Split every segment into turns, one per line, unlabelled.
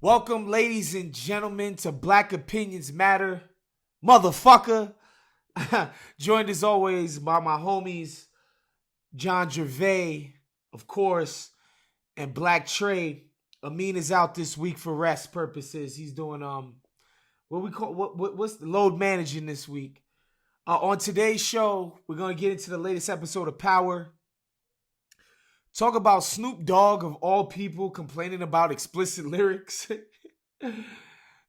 Welcome, ladies and gentlemen, to Black Opinions Matter, motherfucker. Joined as always by my homies, John Jerv, of course, and Blk Tray. Amin is out this week for rest purposes. He's doing what's the load managing this week. On today's show, we're gonna get into the latest episode of Power. Talk about Snoop Dogg, of all people, complaining about explicit lyrics. The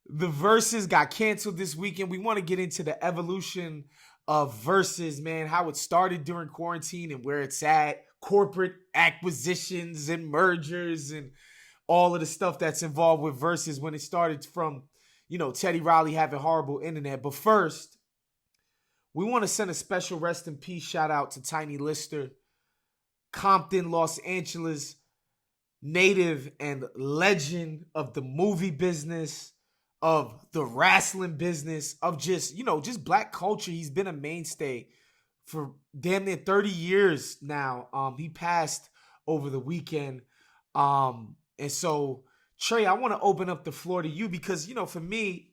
VERZUZ got canceled this weekend. We want to get into the evolution of VERZUZ, man, how it started during quarantine and where it's at, corporate acquisitions and mergers and all of the stuff that's involved with VERZUZ when it started from, Teddy Riley having horrible internet. But first, we want to send a special rest in peace shout out to Tiny Lister, Compton, Los Angeles, native and legend of the movie business, of the wrestling business, of just black culture. He's been a mainstay for damn near 30 years now. He passed over the weekend. And so, Trey, I want to open up the floor to you because, for me,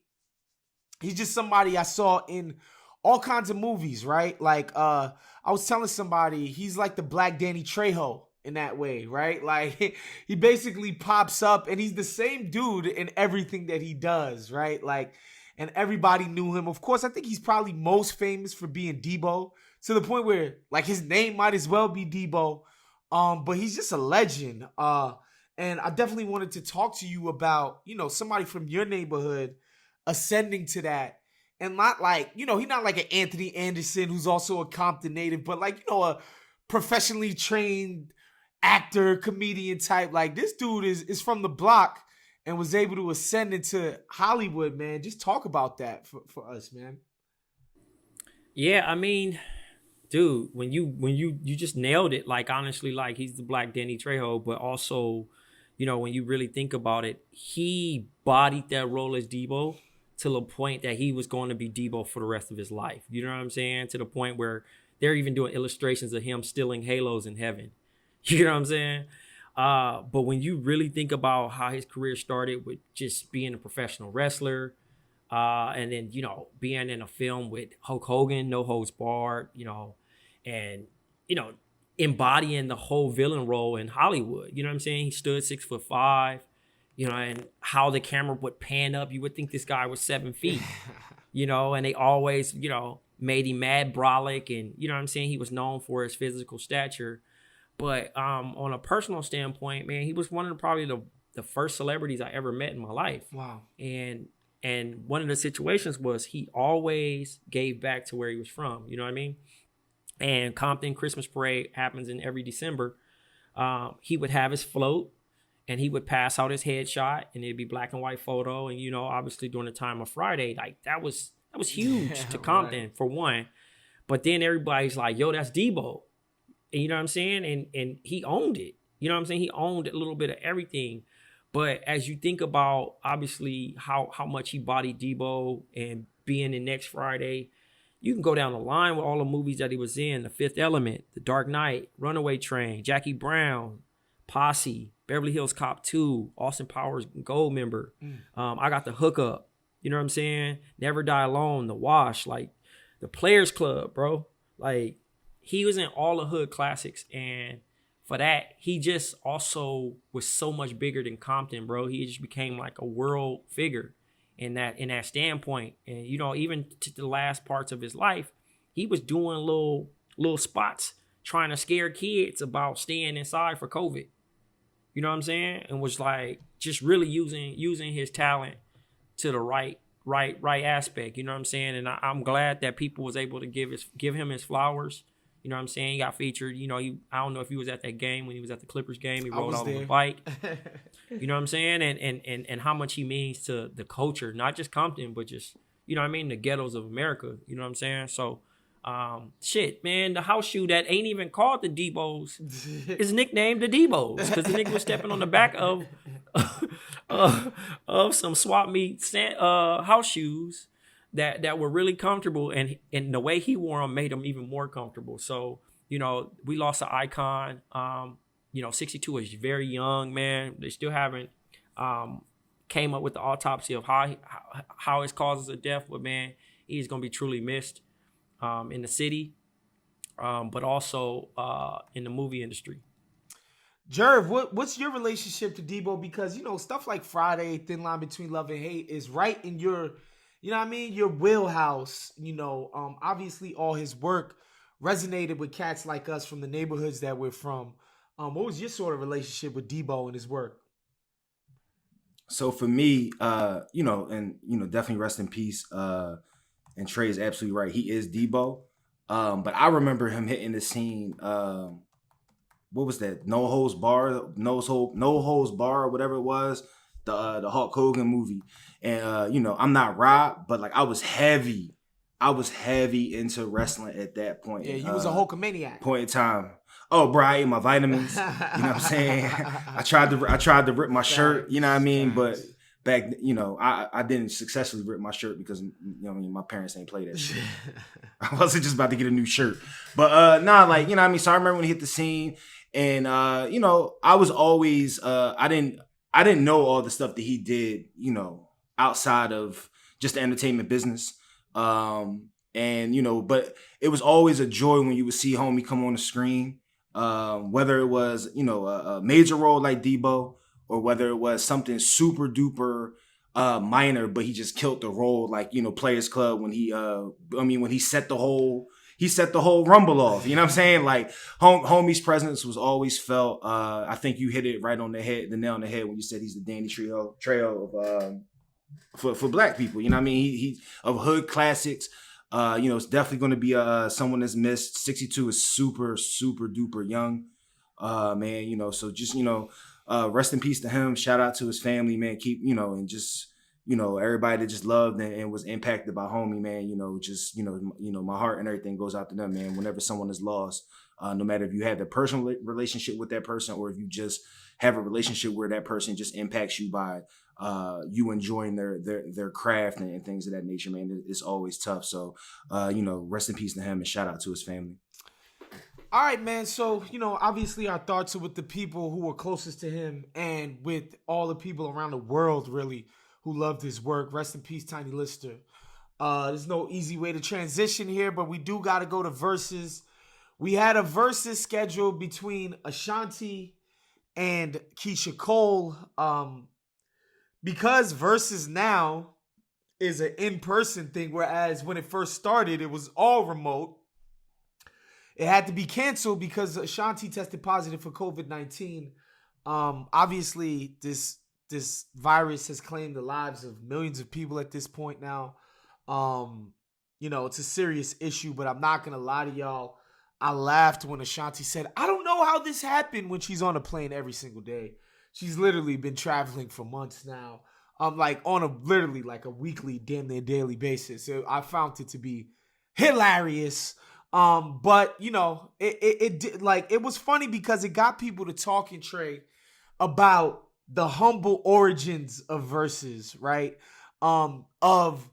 he's just somebody I saw in all kinds of movies, right? Like, I was telling somebody he's like the Black Danny Trejo in that way, right? Like, he basically pops up and he's the same dude in everything that he does, right? Like, and everybody knew him. Of course, I think he's probably most famous for being Debo, to the point where, like, his name might as well be Debo. But he's just a legend. And I definitely wanted to talk to you about, somebody from your neighborhood ascending to that. And not like, he's not like an Anthony Anderson who's also a Compton native, but like, a professionally trained actor, comedian type. Like, this dude is from the block and was able to ascend into Hollywood, man. Just talk about that for us, man.
Yeah, I mean, dude, when you just nailed it, like, honestly, like, he's the Black Danny Trejo, but also, when you really think about it, he bodied that role as Debo to the point that he was going to be Debo for the rest of his life. You know what I'm saying? To the point where they're even doing illustrations of him stealing halos in heaven. You know what I'm saying? But when you really think about how his career started with just being a professional wrestler, and then, being in a film with Hulk Hogan, No Holds Barred, and, embodying the whole villain role in Hollywood. You know what I'm saying? He stood 6'5", and how the camera would pan up, you would think this guy was 7 feet, and they always, made him mad brolic, and, you know what I'm saying? He was known for his physical stature. But on a personal standpoint, man, he was one of probably the first celebrities I ever met in my life.
Wow.
And one of the situations was he always gave back to where he was from. You know what I mean? And Compton Christmas Parade happens in every December. He would have his float and he would pass out his headshot and it'd be black and white photo. And, obviously during the time of Friday, like that was huge to Compton, right, for one. But then everybody's like, yo, that's Debo. And you know what I'm saying? And he owned it. You know what I'm saying? He owned a little bit of everything. But as you think about, obviously, how much he bodied Debo and being in Next Friday, you can go down the line with all the movies that he was in: The Fifth Element, The Dark Knight, Runaway Train, Jackie Brown, Posse, Beverly Hills Cop 2, Austin Powers Goldmember. I Got the Hookup. You know what I'm saying? Never Die Alone, The Wash, like The Players Club, bro. Like, he was in all the hood classics, and for that, he just also was so much bigger than Compton, bro. He just became like a world figure in that standpoint. And even to the last parts of his life, he was doing little spots trying to scare kids about staying inside for COVID. You know what I'm saying? And was like just really using his talent to the right aspect. You know what I'm saying? And I'm glad that people was able to give him his flowers. You know what I'm saying? He got featured. I don't know if he was at that game when he was at the Clippers game. He rode out on the bike. You know what I'm saying? And how much he means to the culture, not just Compton, but just, the ghettos of America. You know what I'm saying? So, shit, man, the house shoe that ain't even called the Debos is nicknamed the Debos because the nigga was stepping on the back of some swap meet house shoes that were really comfortable, and the way he wore them made them even more comfortable. So, we lost an icon. 62 is very young, man. They still haven't came up with the autopsy of how his causes of death. But man, he's gonna be truly missed in the city, but also in the movie industry.
Jerv, what's your relationship to Debo? Because, stuff like Friday, Thin Line Between Love and Hate is right in your, your wheelhouse. Obviously all his work resonated with cats like us from the neighborhoods that we're from. What was your sort of relationship with Debo and his work?
So for me, definitely rest in peace. And Trey is absolutely right. He is Debo. But I remember him hitting the scene. What was that? No Holds Bar, No Holds Bar, or whatever it was. The Hulk Hogan movie. And I'm not Rob, but like I was heavy into wrestling at that point.
Yeah, you was a Hulkamaniac.
Point in time. Oh, bro, I ate my vitamins. You know what I'm saying? I tried to rip my shirt. You know what I mean? But back, I didn't successfully rip my shirt because my parents ain't play that shit. I wasn't just about to get a new shirt. But So I remember when he hit the scene, and I was always I didn't know all the stuff that he did, outside of just the entertainment business. But it was always a joy when you would see homie come on the screen. Whether it was, a major role like Debo, or whether it was something super duper minor, but he just killed the role, like, Players Club when he set the whole rumble off. You know what I'm saying? Like homie's presence was always felt. I think you hit it right on the nail on the head when you said he's the Danny Trejo of for black people. You know what I mean? He of hood classics. It's definitely going to be someone that's missed. 62 is super, super duper young, man. So just rest in peace to him. Shout out to his family, man. Keep and just everybody that just loved and was impacted by homie, man. My heart and everything goes out to them, man. Whenever someone is lost, no matter if you have a personal relationship with that person or if you just have a relationship where that person just impacts you by you enjoying their craft and things of that nature, man. It's always tough. So, rest in peace to him and shout out to his family.
All right, man. So, obviously our thoughts are with the people who were closest to him and with all the people around the world, really, who loved his work. Rest in peace, Tiny Lister. There's no easy way to transition here, but we do got to go to VERZUZ. We had a VERZUZ scheduled between Ashanti and Keisha Cole. Because VERZUZ now is an in-person thing, whereas when it first started, it was all remote. It had to be canceled because Ashanti tested positive for COVID-19. Obviously, this virus has claimed the lives of millions of people at this point now. It's a serious issue, but I'm not going to lie to y'all. I laughed when Ashanti said, I don't know how this happened, when she's on a plane every single day. She's literally been traveling for months now. Like on a weekly, damn near daily basis. So I found it to be hilarious. But it was funny because it got people to talking, Trey, about the humble origins of VERZUZ, right? Of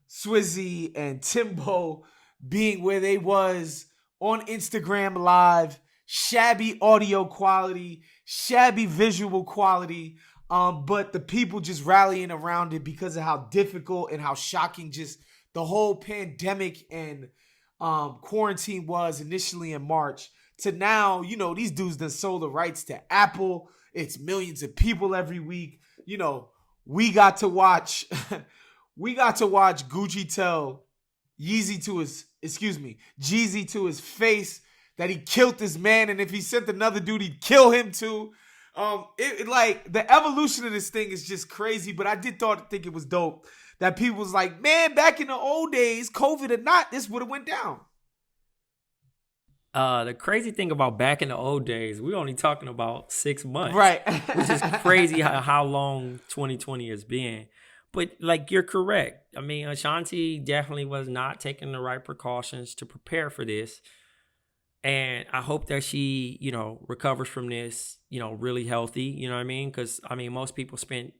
Swizzy and Timbo being where they was on Instagram Live, shabby audio quality, shabby visual quality, but the people just rallying around it because of how difficult and how shocking just the whole pandemic and quarantine was initially in March to now. These dudes done sold the rights to Apple. It's millions of people every week. We got to watch Gucci tell Jeezy to his face that he killed this man, and if he sent another dude, he'd kill him too. The evolution of this thing is just crazy, but I did think it was dope that people was like, man, back in the old days, COVID or not, this would have went down.
The crazy thing about back in the old days, we're only talking about 6 months.
Right.
Which is crazy how long 2020 has been. But you're correct. I mean, Ashanti definitely was not taking the right precautions to prepare for this. And I hope that she, recovers from this, really healthy. You know what I mean? Because, most people spend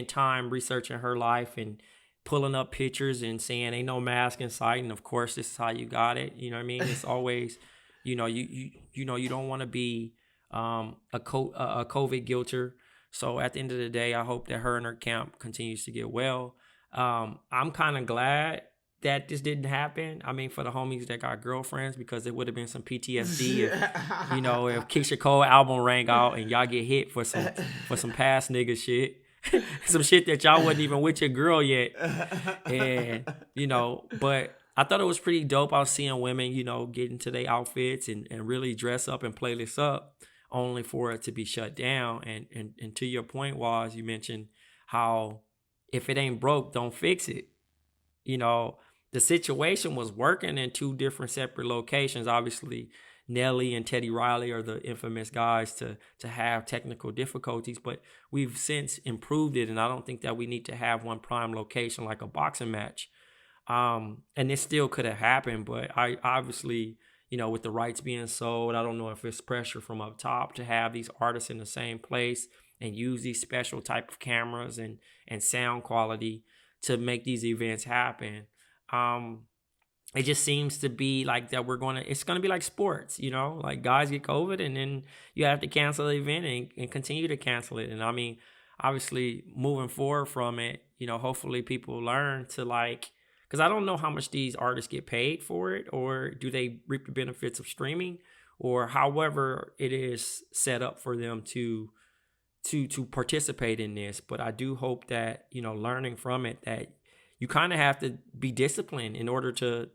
time researching her life and pulling up pictures and saying ain't no mask in sight. And, of course, this is how you got it. You know what I mean? It's always, you don't want to be a COVID guilter. So at the end of the day, I hope that her and her camp continues to get well. I'm kind of glad that this didn't happen. I mean, for the homies that got girlfriends, because it would have been some PTSD if, if Keisha Cole album rang out and y'all get hit for some past nigga shit. Some shit that y'all wasn't even with your girl yet. And, but I thought it was pretty dope. I was seeing women, get into their outfits and really dress up and play this up, only for it to be shut down. And to your point, Waz, you mentioned how if it ain't broke, don't fix it. The situation was working in two different separate locations. Obviously, Nelly and Teddy Riley are the infamous guys to have technical difficulties, but we've since improved it, and I don't think that we need to have one prime location like a boxing match. And this still could have happened, but I obviously, with the rights being sold, I don't know if it's pressure from up top to have these artists in the same place and use these special type of cameras and sound quality to make these events happen. It just seems to be like that it's going to be like sports, like guys get COVID and then you have to cancel the event and continue to cancel it. And I mean, obviously moving forward from it, hopefully people learn to because I don't know how much these artists get paid for it, or do they reap the benefits of streaming, or however it is set up for them to participate in this. But I do hope that, learning from it, that you kind of have to be disciplined in order to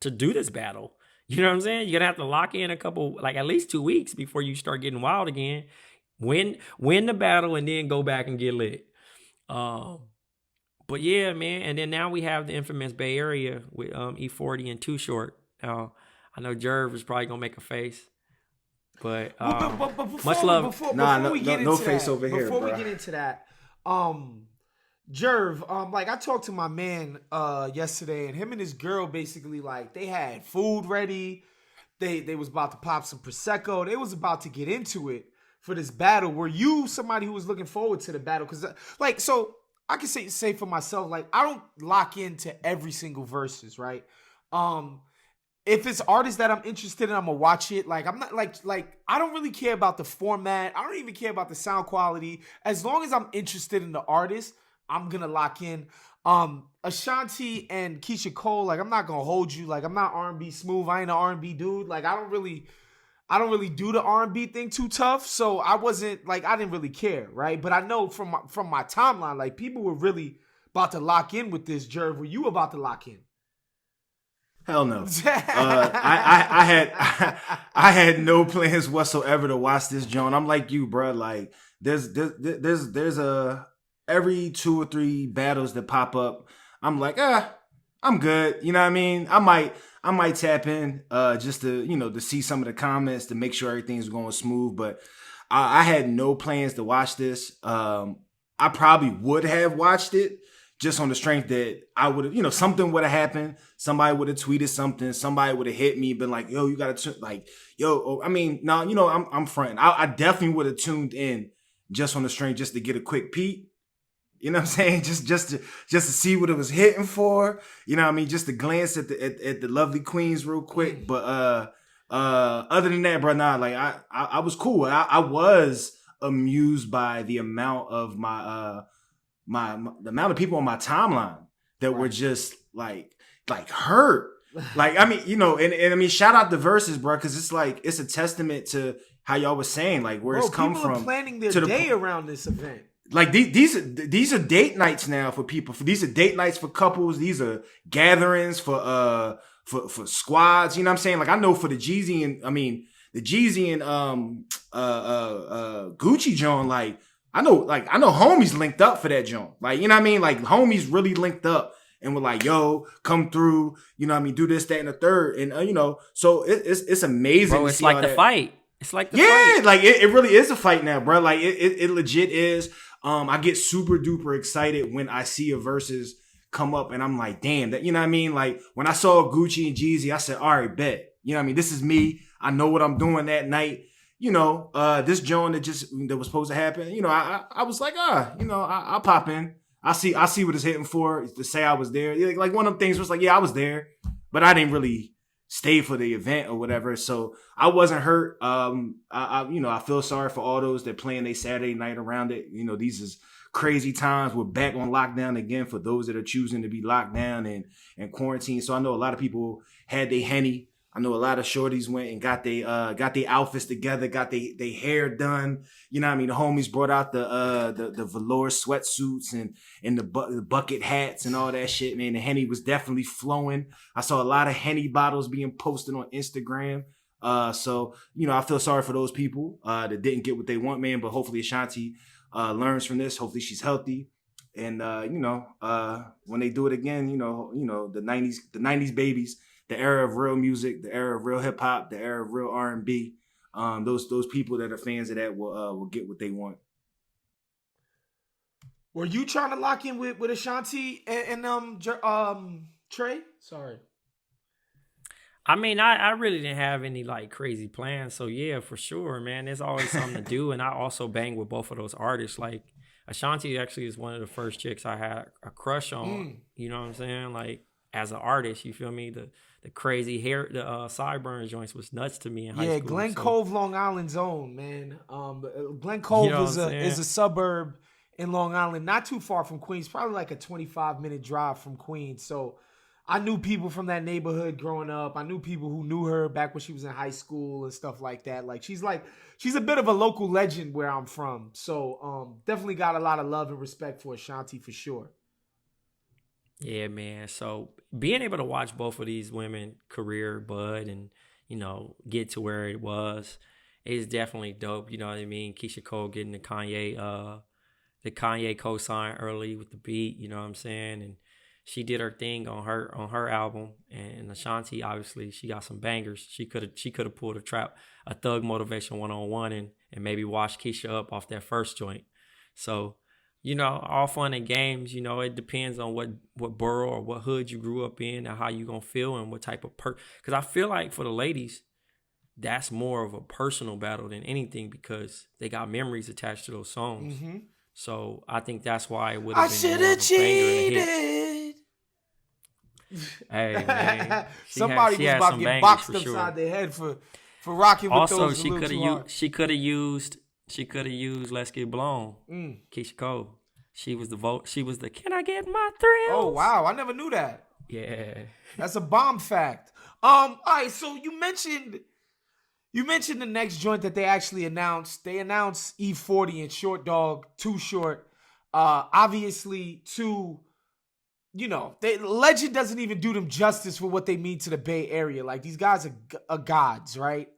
do this battle. You know what I'm saying? You're going to have to lock in a couple, at least 2 weeks before you start getting wild again. Win the battle and then go back and get lit. But yeah, man. And then now we have the infamous Bay Area with E-40 and Too Short. I know Jerv is probably going to make a face. But much love.
Before we get into that, Jerv, I talked to my man yesterday, and him and his girl basically they had food ready. They was about to pop some Prosecco. They was about to get into it for this battle. Were you somebody who was looking forward to the battle? Because so I can say for myself, I don't lock into every single verses, right? If it's artists that I'm interested in, I'm gonna watch it. I'm not I don't really care about the format. I don't even care about the sound quality. As long as I'm interested in the artist, I'm gonna lock in. Ashanti and Keisha Cole, I'm not gonna hold you. I'm not R&B smooth. I ain't an R&B dude. I don't really do the R&B thing too tough. So I wasn't I didn't really care, right? But I know from my timeline, people were really about to lock in with this. Jerv, were you about to lock in?
Hell no. I had no plans whatsoever to watch this joint. I'm like you, bro. There's every 2 or 3 battles that pop up, I'm like, I'm good. You know what I mean? I might tap in just to, to see some of the comments to make sure everything's going smooth. But I had no plans to watch this. I probably would have watched it just on the strength that I would have, something would have happened. Somebody would have tweeted something. Somebody would have hit me, been like, yo, you got to, I'm fronting. I definitely would have tuned in just on the strength, just to get a quick peek. You know what I'm saying? Just to see what it was hitting for. You know what I mean? Just to glance at the lovely queens real quick. But other than that, bro, I was cool. I was amused by the amount of the amount of people on my timeline that were just hurt. Shout out the verses, bro, because it's a testament to how y'all was saying, where it's come from.
People are planning their day around this event.
These are date nights now for people. These are date nights for couples. These are gatherings for squads. You know what I'm saying? I know for the Jeezy and Gucci joint. I know homies linked up for that joint. You know what I mean? Homies really linked up and were like, yo, come through. You know what I mean? Do this, that, and the third. And so it's amazing.
Bro, it's like the fight. It's like the
fight. It really is a fight now, bro. It legit is. I get super duper excited when I see a versus come up and I'm like, damn, that, you know what I mean? When I saw Gucci and Jeezy, I said, all right, bet. You know what I mean? This is me. I know what I'm doing that night. This joint that was supposed to happen, I was like, I'll pop in. I see what it's hitting for to say I was there. One of them things was I was there, but I didn't really stay for the event or whatever. So I wasn't hurt. I feel sorry for all those that plan their Saturday night around it. You know, these is crazy times. We're back on lockdown again for those that are choosing to be locked down and quarantined. So I know a lot of people had their Henny. I know a lot of shorties went and got their outfits together, got their hair done. You know what I mean? The homies brought out the velour sweatsuits and the bucket hats and all that shit, man. The Henny was definitely flowing. I saw a lot of Henny bottles being posted on Instagram. So, you know, I feel sorry for those people that didn't get what they want, man. But hopefully Ashanti learns from this. Hopefully she's healthy. And, when they do it again, the 90s babies, the era of real music, the era of real hip hop, the era of real R&B. Those people that are fans of that will get what they want.
Were you trying to lock in with Ashanti and Trey? Sorry.
I mean, I really didn't have any like crazy plans. So yeah, for sure, man. There's always something to do. And I also bang with both of those artists. Like Ashanti actually is one of the first chicks I had a crush on. You know what I'm saying? Like as an artist, you feel me? The crazy hair, the sideburn joints was nuts to me in high school.
Yeah, Glen Cove, Long Island's own, man. Glen Cove is a suburb in Long Island, not too far from Queens, probably like a 25-minute drive from Queens. So I knew people from that neighborhood growing up. I knew people who knew her back when she was in high school and stuff like that. Like she's a bit of a local legend where I'm from. So definitely got a lot of love and respect for Ashanti for sure.
Yeah, man. So being able to watch both of these women career bud and, you know, get to where it was is definitely dope. You know what I mean? Keisha Cole getting the Kanye co-sign early with the beat, you know what I'm saying? And she did her thing on her album. And Ashanti, obviously, she got some bangers. She could have pulled a Thug Motivation 101 and maybe washed Keisha up off that first joint. So, you know, all fun and games, you know, it depends on what borough or what hood you grew up in and how you going to feel and what type of because I feel like for the ladies, that's more of a personal battle than anything because they got memories attached to those songs. Mm-hmm. So I think that's why it would have been more of a banger and a hit. Hey, man.
Somebody was about to get boxed upside their head for rocking with those.
Also, she could have used Let's Get Blown. Keisha Cole. She was the Can I Get My Thrills?
Oh wow, I never knew that.
Yeah.
That's a bomb fact. All right, so you mentioned the next joint that they actually announced. They announced E-40 and Short Dog, Too Short. Obviously, legend doesn't even do them justice for what they mean to the Bay Area. Like these guys are gods, right?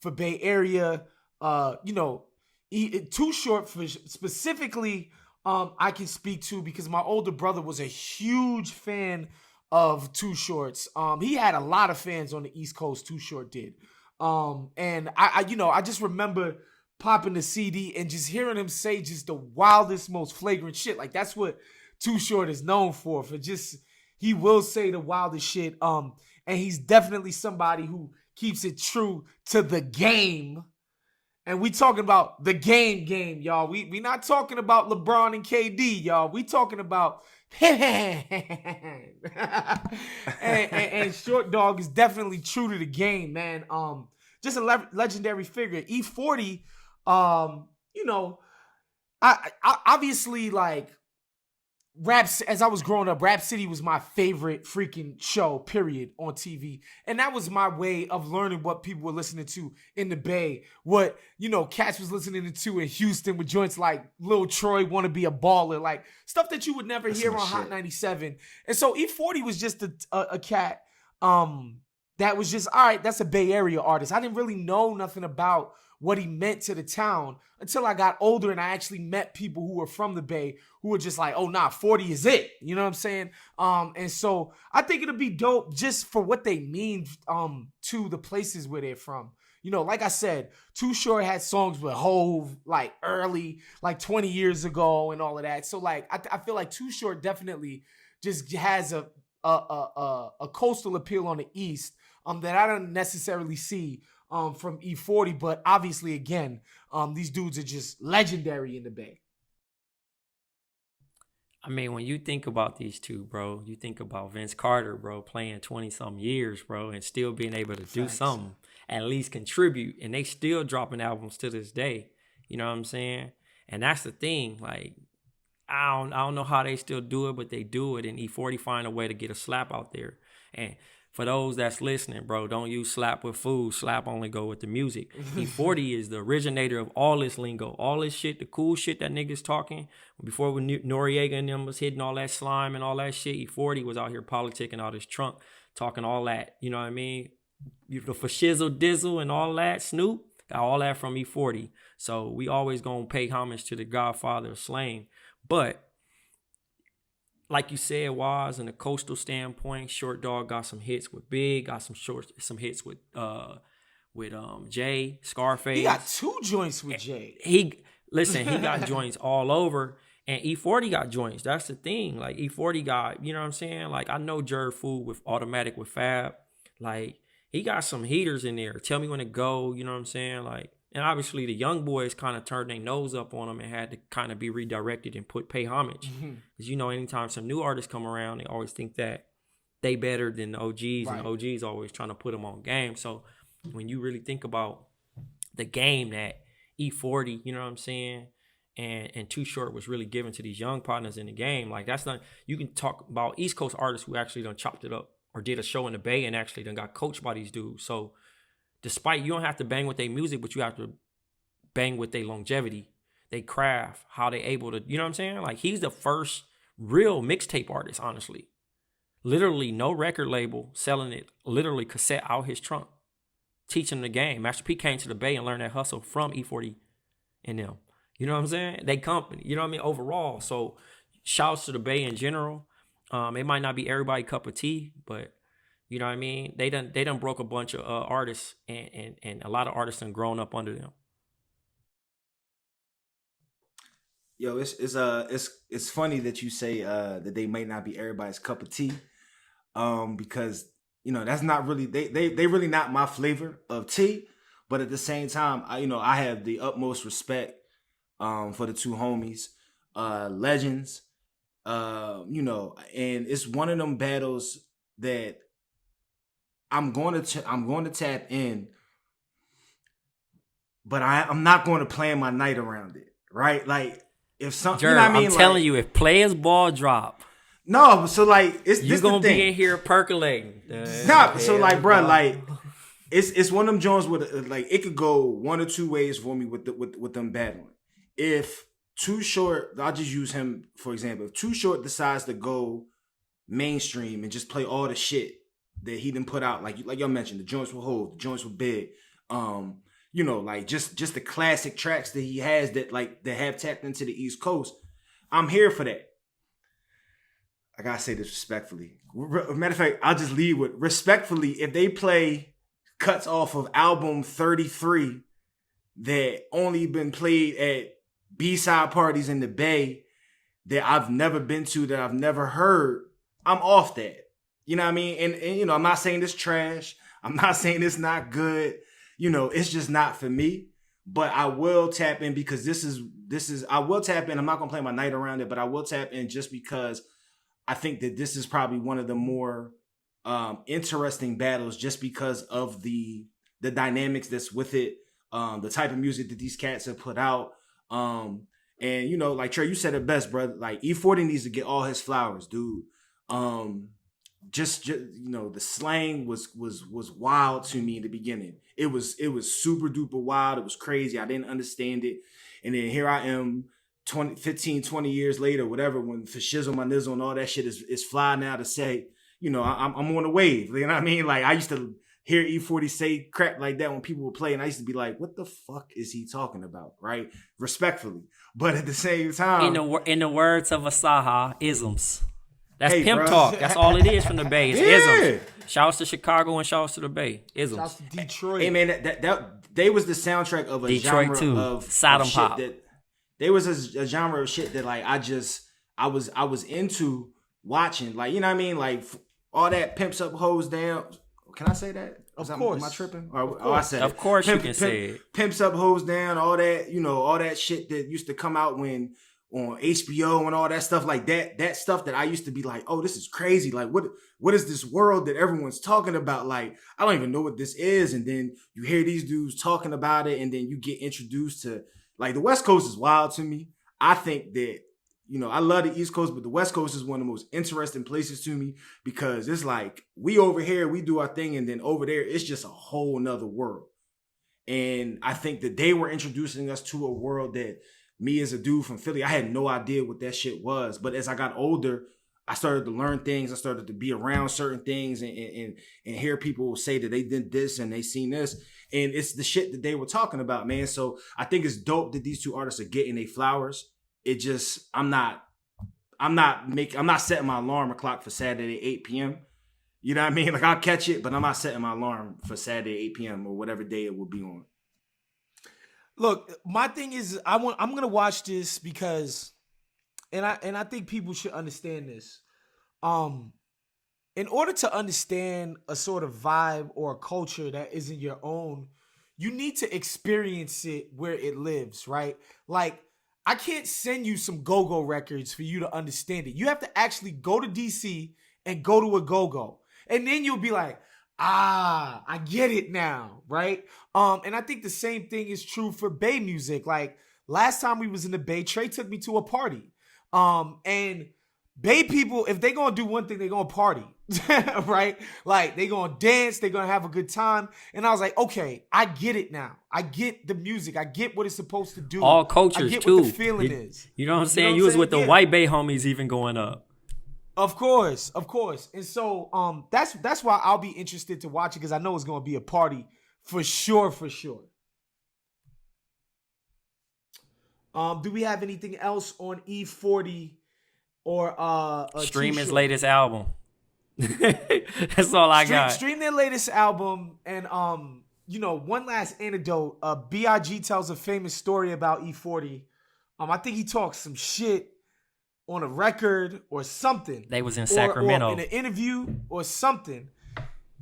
For Bay Area, Too Short for specifically, I can speak to because my older brother was a huge fan of Too Short's. He had a lot of fans on the East Coast. Too Short did, and I just remember popping the CD and just hearing him say just the wildest, most flagrant shit. Like that's what Too Short is known for just he will say the wildest shit. And he's definitely somebody who keeps it true to the game. And we talking about the game, y'all. We not talking about LeBron and KD, y'all. We talking about and Short Dog is definitely true to the game, man. Just a legendary figure. E-40, I obviously like raps. As I was growing up, Rap City was my favorite freaking show, period, on TV. And that was my way of learning what people were listening to in the Bay. What, cats was listening to in Houston with joints like Lil Troy, Wanna Be a Baller, like stuff that you would never hear on Hot 97. And so E-40 was just a cat that was just, all right, that's a Bay Area artist. I didn't really know nothing about what he meant to the town until I got older and I actually met people who were from the Bay who were just like, oh, nah, 40 is it. You know what I'm saying? And so I think it'll be dope just for what they mean to the places where they're from. Like I said, Too Short had songs with Hove like early, like 20 years ago and all of that. So like, I feel like Too Short definitely just has a coastal appeal on the East that I don't necessarily see from E-40, but obviously, again, these dudes are just legendary in the Bay.
I mean, when you think about these two, bro, you think about Vince Carter, bro, playing 20-some years, bro, and still being able to do something, at least contribute, and they still dropping albums to this day. You know what I'm saying? And that's the thing. Like, I don't know how they still do it, but they do it, and E-40 find a way to get a slap out there. And for those that's listening, bro, don't use slap with food. Slap only go with the music. E-40 is the originator of all this lingo, all this shit, the cool shit that niggas talking. Before when Noriega and them was hitting all that slime and all that shit, E-40 was out here politicking out his trunk, talking all that. You know what I mean? For shizzle dizzle and all that, Snoop got all that from E-40. So we always gonna pay homage to the Godfather of slang. But like you said, was in a coastal standpoint, Short Dog got some hits with Big, got some hits with Jay, Scarface.
He got 2 joints with Jay.
He got joints all over, and E-40 got joints. That's the thing. Like E-40 got, you know what I'm saying? Like I know Jerv food with Automatic with Fab. Like he got some heaters in there. Tell Me When to Go, you know what I'm saying? Like, and obviously the young boys kind of turned their nose up on him and had to kind of be redirected and pay homage. Because, you know, anytime some new artists come around, they always think that they better than the OGs, right. And OGs always trying to put them on game. So when you really think about the game that E-40, you know what I'm saying, and Too Short was really given to these young partners in the game, like that's not, you can talk about East Coast artists who actually done chopped it up or did a show in the Bay and actually done got coached by these dudes. So despite, you don't have to bang with their music, but you have to bang with their longevity, they craft, how they able to, you know what I'm saying? Like he's the first real mixtape artist, honestly. Literally no record label selling it, literally cassette out his trunk, teaching the game. Master P came to the Bay and learned that hustle from E-40 and them. You know what I'm saying? They company, you know what I mean? Overall. So shouts to the Bay in general. It might not be everybody cup of tea, but you know what I mean? They done broke a bunch of artists, and a lot of artists done grown up under them.
Yo, it's funny that you say that they might not be everybody's cup of tea, because you know that's not really they really not my flavor of tea. But at the same time, I have the utmost respect for the two homies, legends, and it's one of them battles that I'm going to tap in, but I'm not going to plan my night around it, right? Like if something,
Jerv,
you know what I mean?
I'm telling you, if players ball drop,
no, so like
you're gonna be in here percolating.
Stop. So like, bro, like it's one of them Jones with like it could go one or two ways for me with them battling. If Too Short, I'll just use him for example. If Too Short decides to go mainstream and just play all the shit that he done put out, like y'all mentioned, the joints with Hov, the joints with Big, like just the classic tracks that he has that have tapped into the East Coast. I'm here for that. I gotta say this respectfully. Matter of fact, I'll just lead with respectfully. If they play cuts off of album 33 that only been played at B-side parties in the Bay that I've never been to, that I've never heard, I'm off that. You know what I mean? And I'm not saying this trash. I'm not saying it's not good. It's just not for me. But I will tap in because this is I will tap in. I'm not gonna play my night around it, but I will tap in just because I think that this is probably one of the more interesting battles just because of the dynamics that's with it, the type of music that these cats have put out. And like Trey, you said it best, brother. Like E-40 needs to get all his flowers, dude. Just the slang was wild to me in the beginning. It was super duper wild. It was crazy. I didn't understand it. And then here I am 15-20 years later, whatever, when for shizzle my nizzle and all that shit is fly now to say, I'm on the wave. You know what I mean? Like I used to hear E-40 say crap like that when people would play, and I used to be like, what the fuck is he talking about? Right? Respectfully. But at the same time,
in the words of Asaha, isms. That's pimp talk. That's all it is from the Bay. It's isms. Shouts to Chicago and shouts to the Bay. Isms. Shouts
to Detroit.
Hey man, that they was the soundtrack of a
Detroit
genre
too.
of
Sodom
shit
pop.
that they was a genre of shit that like I was into watching. Like, you know what I mean? Like all that pimps up, hoes down. Can I say that?
Of course.
Am I tripping? I said
of course you can say it.
Pimps up, hoes down, all that, all that shit that used to come out when on HBO and all that stuff like that stuff that I used to be like, oh, this is crazy. Like, what is this world that everyone's talking about? Like, I don't even know what this is. And then you hear these dudes talking about it, and then you get introduced to, like, the West Coast is wild to me. I think that, I love the East Coast, but the West Coast is one of the most interesting places to me because it's like we over here, we do our thing, and then over there, it's just a whole nother world. And I think that they were introducing us to a world that me as a dude from Philly, I had no idea what that shit was. But as I got older, I started to learn things. I started to be around certain things and hear people say that they did this and they seen this. And it's the shit that they were talking about, man. So I think it's dope that these two artists are getting their flowers. It just, I'm not setting my alarm clock for Saturday 8 p.m. You know what I mean? Like, I'll catch it, but I'm not setting my alarm for Saturday 8 p.m. or whatever day it will be on.
Look, my thing is I'm gonna watch this because, and I think people should understand this. In order to understand a sort of vibe or a culture that isn't your own, you need to experience it where it lives, right? Like, I can't send you some go-go records for you to understand it. You have to actually go to DC and go to a go-go. And then you'll be like, I get it now, right? And I think the same thing is true for Bay music. Like, last time we was in the Bay, Trey took me to a party. And Bay people, if they gonna do one thing, they gonna party, right? Like, they gonna dance, they gonna have a good time. And I was like, okay, I get it now. I get the music. I get what it's supposed to do.
All cultures,
I get
too.
What the feeling is.
You know what I'm saying? You was with the white Bay homies even going up.
Of course. And so that's why I'll be interested to watch it, because I know it's gonna be a party for sure. Do we have anything else on E-40 or
stream his latest album? That's all I got.
Stream their latest album. And one last anecdote. B.I.G. tells a famous story about E-40. I think he talks some shit on a record or something.
They was in Sacramento.
Or in an interview or something.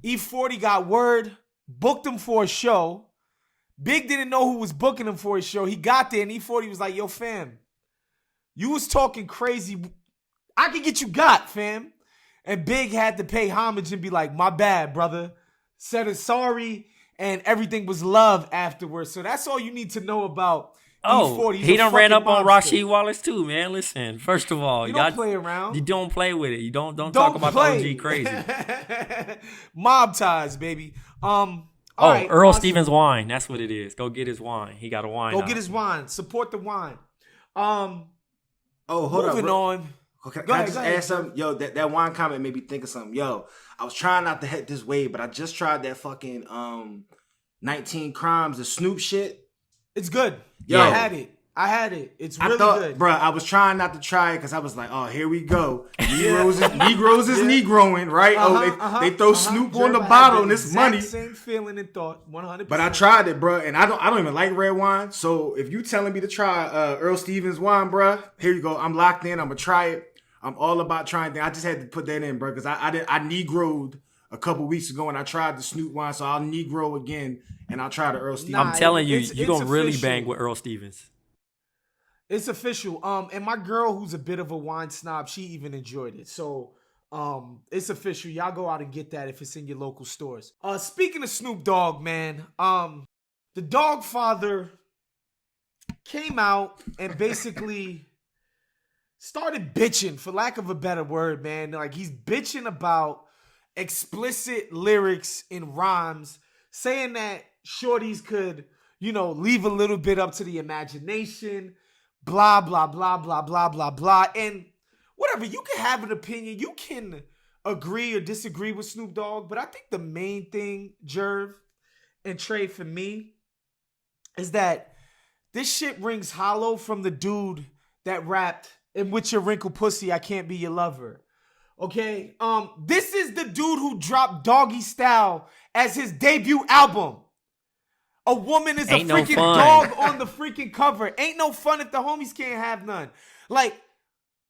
E-40 got word, booked him for a show. Big didn't know who was booking him for his show. He got there and E-40 was like, yo, fam, you was talking crazy. I can get you got, fam. And Big had to pay homage and be like, my bad, brother. Said sorry, and everything was love afterwards. So that's all you need to know about E-40.
He done ran up on Rasheed Wallace too, man. Listen, first of all,
you don't play around.
You don't play with it. You don't talk about the OG crazy.
Mob ties, baby.
Right, Earl Stevens wine. That's what it is. Go get his wine. He got a wine.
Go get his wine. Support the wine.
Hold
moving on.
Okay, can I just add something? Yo, that wine comment made me think of something. Yo, I was trying not to head this way, but I just tried that fucking 19 Crimes, the Snoop shit.
It's good.
Yo,
I had it. It's really good.
Bro, I was trying not to try it because I was like, oh, here we go. Negroes is Negroing, right? They throw Snoop on the bottle and it's money.
Same feeling and thought, 100%.
But I tried it, bro, and I don't even like red wine. So if you telling me to try Earl Stevens wine, bro, here you go. I'm locked in. I'm gonna try it. I'm all about trying things. I just had to put that in, bro, because I Negroed a couple weeks ago and I tried the Snoop wine, so I'll Negro again and I'll try the Earl Stevens.
I'm telling you, you're gonna really bang with Earl Stevens.
It's official. And my girl, who's a bit of a wine snob, she even enjoyed it. So it's official. Y'all go out and get that if it's in your local stores. Speaking of Snoop Dogg, man, the Dogg father came out and basically started bitching, for lack of a better word, man. Like, he's bitching about explicit lyrics in rhymes, saying that shorties could, leave a little bit up to the imagination. Blah, blah, blah, blah, blah, blah, blah. And whatever, you can have an opinion. You can agree or disagree with Snoop Dogg. But I think the main thing, Jerv and Trey, for me, is that this shit rings hollow from the dude that rapped, "And with your wrinkled pussy, I can't be your lover." Okay? This is the dude who dropped Doggy Style as his debut album. A woman is
Ain't
a freaking dog on the freaking cover. Ain't no fun if the homies can't have none. Like,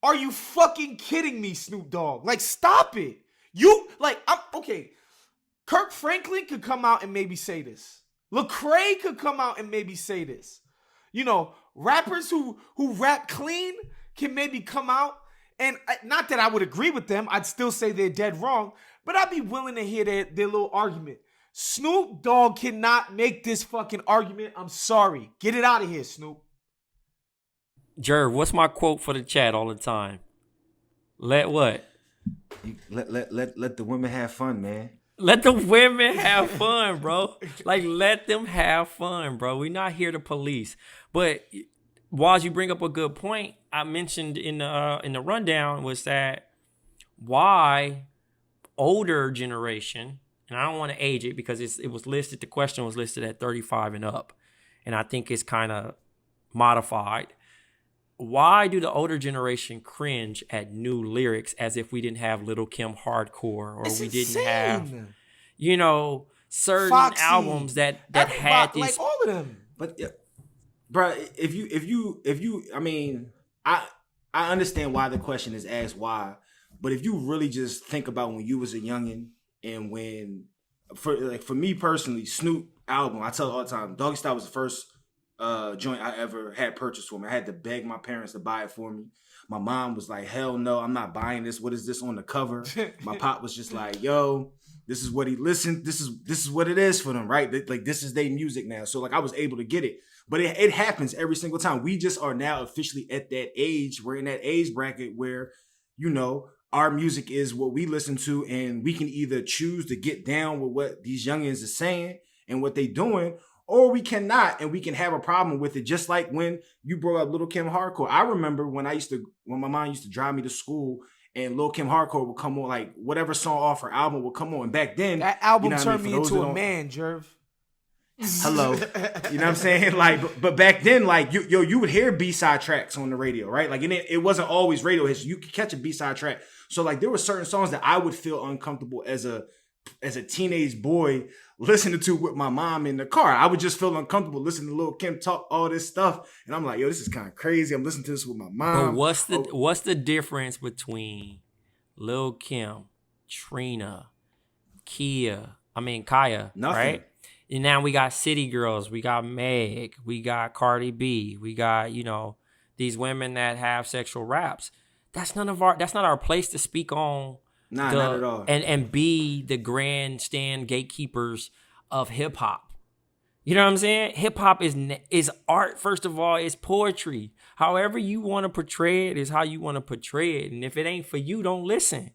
are you fucking kidding me, Snoop Dogg? Like, stop it. Okay. Kirk Franklin could come out and maybe say this. Lecrae could come out and maybe say this. rappers who rap clean can maybe come out, and not that I would agree with them, I'd still say they're dead wrong, but I'd be willing to hear their little argument. Snoop Dogg cannot make this fucking argument. I'm sorry. Get it out of here, Snoop.
Jerv, what's my quote for the chat all the time? Let what?
Let the women have fun, man.
Let the women have fun, bro. Like, let them have fun, bro. We're not here to police. But while you bring up a good point, I mentioned in the rundown was that why older generation, and I don't want to age it because it was listed, the question was listed at 35 and up. And I think it's kind of modified. Why do the older generation cringe at new lyrics as if we didn't have Lil' Kim hardcore, or we didn't have, certain
Foxy,
albums that had these,
like all of them.
But, bro, if you, I mean, I understand why the question is asked why, but if you really just think about when you was a youngin' and when, for me personally, Snoop album, I tell it all the time, Doggy Style was the first joint I ever had purchased for me. I had to beg my parents to buy it for me. My mom was like, hell no, I'm not buying this. What is this on the cover? My pop was just like, yo, this is what he listened. This is what it is for them, right? Like, this is their music now. So like I was able to get it. But it happens every single time. We just are now officially at that age. We're in that age bracket where, our music is what we listen to, and we can either choose to get down with what these youngins are saying and what they doing, or we cannot, and we can have a problem with it. Just like when you brought up Lil' Kim hardcore. I remember when my mom used to drive me to school, and Lil' Kim hardcore would come on, like whatever song off her album would come on. And back then,
that album turned me into a man, Jerv.
Hello, you know what I'm saying? Like, but back then, like you would hear B-side tracks on the radio, right? Like, it wasn't always radio hits. You could catch a B-side track. So like, there were certain songs that I would feel uncomfortable as a teenage boy listening to with my mom in the car. I would just feel uncomfortable listening to Lil' Kim talk all this stuff, and I'm like, yo, this is kind of crazy. I'm listening to this with my mom.
But what's the difference between Lil' Kim, Trina, Kaya,
Nothing.
right? And now we got City Girls, we got Meg, we got Cardi B, we got, these women that have sexual raps. That's not our place to speak on.
Nah, not at all.
And be the grandstand gatekeepers of hip hop. You know what I'm saying? Hip hop is art. First of all, it's poetry. However you want to portray it is how you want to portray it. And if it ain't for you, don't listen.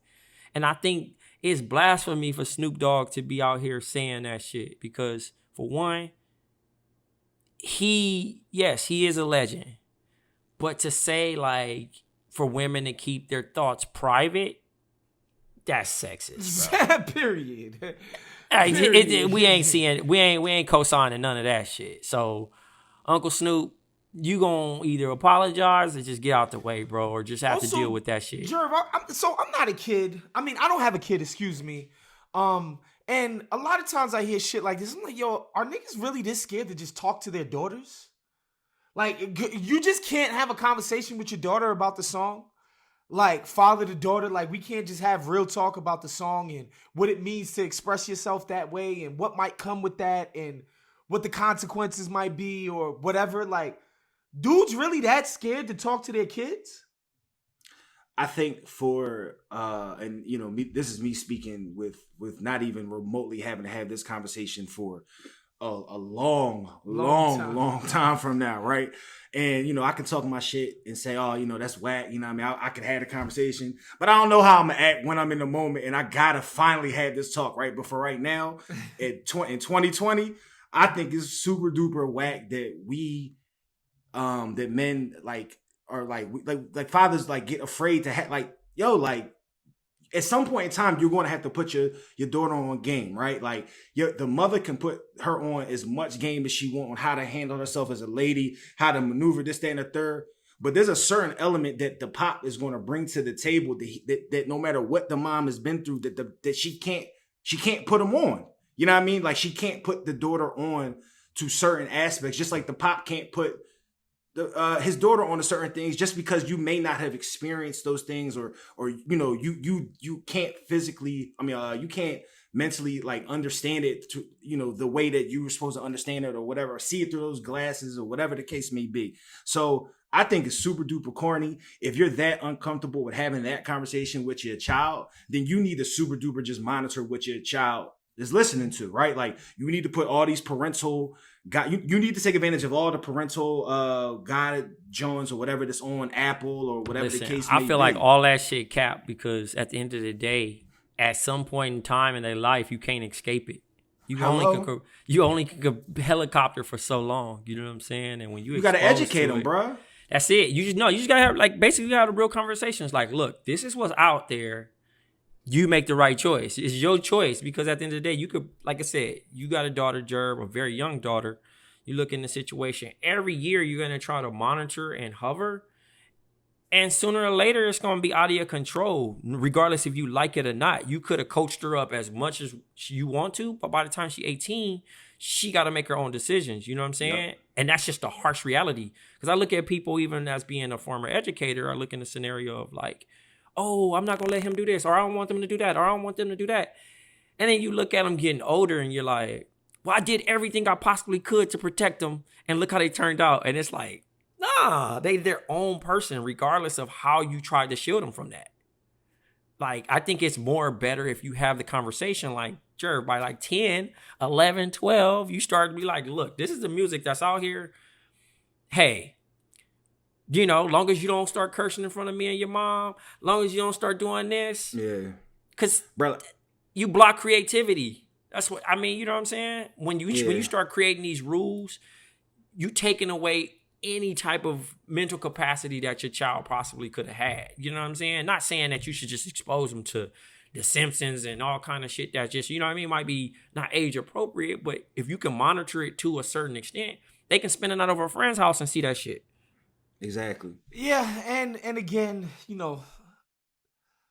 And I think it's blasphemy for Snoop Dogg to be out here saying that shit, because for one, he is a legend. But to say like for women to keep their thoughts private, that's sexist, bro.
Period.
We ain't co-signing none of that shit. So, Uncle Snoop, you gonna either apologize or just get out the way, bro, or just have to deal with that shit.
Jerv, I'm not a kid. I mean, I don't have a kid, excuse me. And a lot of times I hear shit like this. I'm like, yo, are niggas really this scared to just talk to their daughters? Like, you just can't have a conversation with your daughter about the song? Like, father to daughter, like, we can't just have real talk about the song and what it means to express yourself that way and what might come with that and what the consequences might be or whatever. Like, dudes really that scared to talk to their kids?
I think for and this is me speaking with not even remotely having to have this conversation for a long time from now, right? And I can talk my shit and say, oh, that's whack. You know what I mean? I could have a conversation, but I don't know how I'm gonna act when I'm in the moment, and I gotta finally have this talk, right? But for right now, in 2020, I think it's super duper whack that we that men like fathers like get afraid to have at some point in time you're going to have to put your daughter on game, right? Like the mother can put her on as much game as she wants on how to handle herself as a lady, how to maneuver this, that, and the third. But there's a certain element that the pop is going to bring to the table that no matter what the mom has been through, that she can't put them on. You know what I mean? Like she can't put the daughter on to certain aspects, just like the pop can't put his daughter onto certain things just because you may not have experienced those things, or you can't physically. I mean, you can't mentally like understand it to the way that you were supposed to understand it or whatever, or see it through those glasses or whatever the case may be. So I think it's super duper corny. If you're that uncomfortable with having that conversation with your child, then you need to super duper just monitor what your child is listening to, right? Like you need to put all these parental you need to take advantage of all the parental guided Jones or whatever that's on Apple or whatever the case may be.
I feel like all that shit cap, because at the end of the day, at some point in time in their life, you can't escape it. You only can go helicopter for so long. You know what I'm saying? And when you
got to educate them, bro.
That's it. You just gotta have like basically have the real conversations. Like, look, this is what's out there. You make the right choice. It's your choice, because at the end of the day, you could, like I said, you got a daughter, Jerv, a very young daughter. You look in the situation. Every year, you're gonna try to monitor and hover. And sooner or later, it's going to be out of your control, regardless if you like it or not. You could have coached her up as much as you want to, but by the time she's 18, she got to make her own decisions. You know what I'm saying? Yep. And that's just a harsh reality. Because I look at people, even as being a former educator, I look in the scenario of like, oh, I'm not going to let him do this, or I don't want them to do that, or I don't want them to do that. And then you look at them getting older and you're like, well, I did everything I possibly could to protect them, and look how they turned out. And it's like, nah, they their own person, regardless of how you tried to shield them from that. Like, I think it's more better if you have the conversation like, sure, by like 10, 11, 12, you start to be like, look, this is the music that's out here. Hey, long as you don't start cursing in front of me and your mom, long as you don't start doing this.
Yeah.
Because you block creativity. That's what, I mean, you know what I'm saying? When you start creating these rules, you taking away any type of mental capacity that your child possibly could have had. You know what I'm saying? Not saying that you should just expose them to The Simpsons and all kind of shit that just, might be not age appropriate, but if you can monitor it to a certain extent, they can spend a night over a friend's house and see that shit.
Exactly.
Yeah, and again,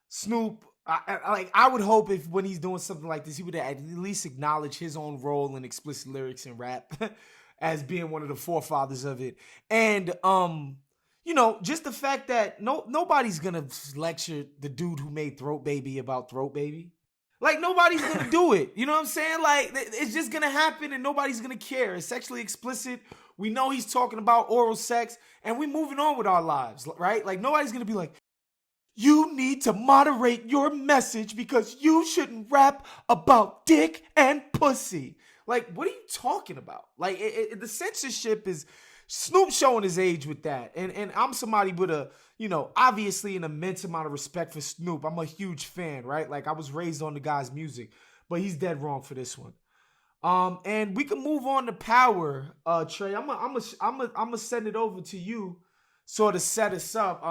Snoop, I would hope if when he's doing something like this, he would at least acknowledge his own role in explicit lyrics and rap. As being one of the forefathers of it. And, just the fact that nobody's going to lecture the dude who made Throat Baby about Throat Baby. Like, nobody's going to do it. You know what I'm saying? Like, it's just going to happen and nobody's going to care. It's sexually explicit. We know he's talking about oral sex and we're moving on with our lives, right? Like, nobody's going to be like, you need to moderate your message because you shouldn't rap about dick and pussy. Like, what are you talking about? Like, the censorship is Snoop showing his age with that. And I'm somebody with a, obviously an immense amount of respect for Snoop. I'm a huge fan, right? Like, I was raised on the guy's music, but he's dead wrong for this one. And we can move on to Power, Trey. I'm gonna send it over to you, sort of set us up.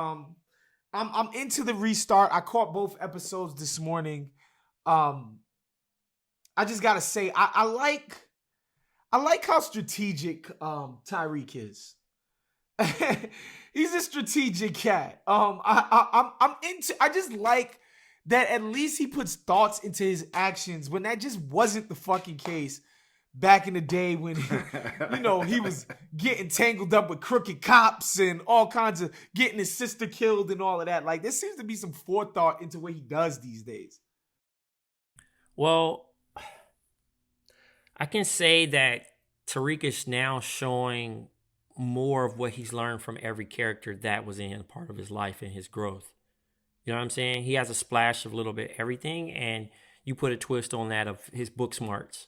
I'm into the restart. I caught both episodes this morning. I just gotta say, I like how strategic Tyreek is. He's a strategic cat. I just like that at least he puts thoughts into his actions when that just wasn't the fucking case back in the day when he was getting tangled up with crooked cops and all kinds of getting his sister killed and all of that. Like, there seems to be some forethought into what he does these days.
Well, I can say that Tariq is now showing more of what he's learned from every character that was in part of his life and his growth. You know what I'm saying? He has a splash of a little bit everything, and you put a twist on that of his book smarts.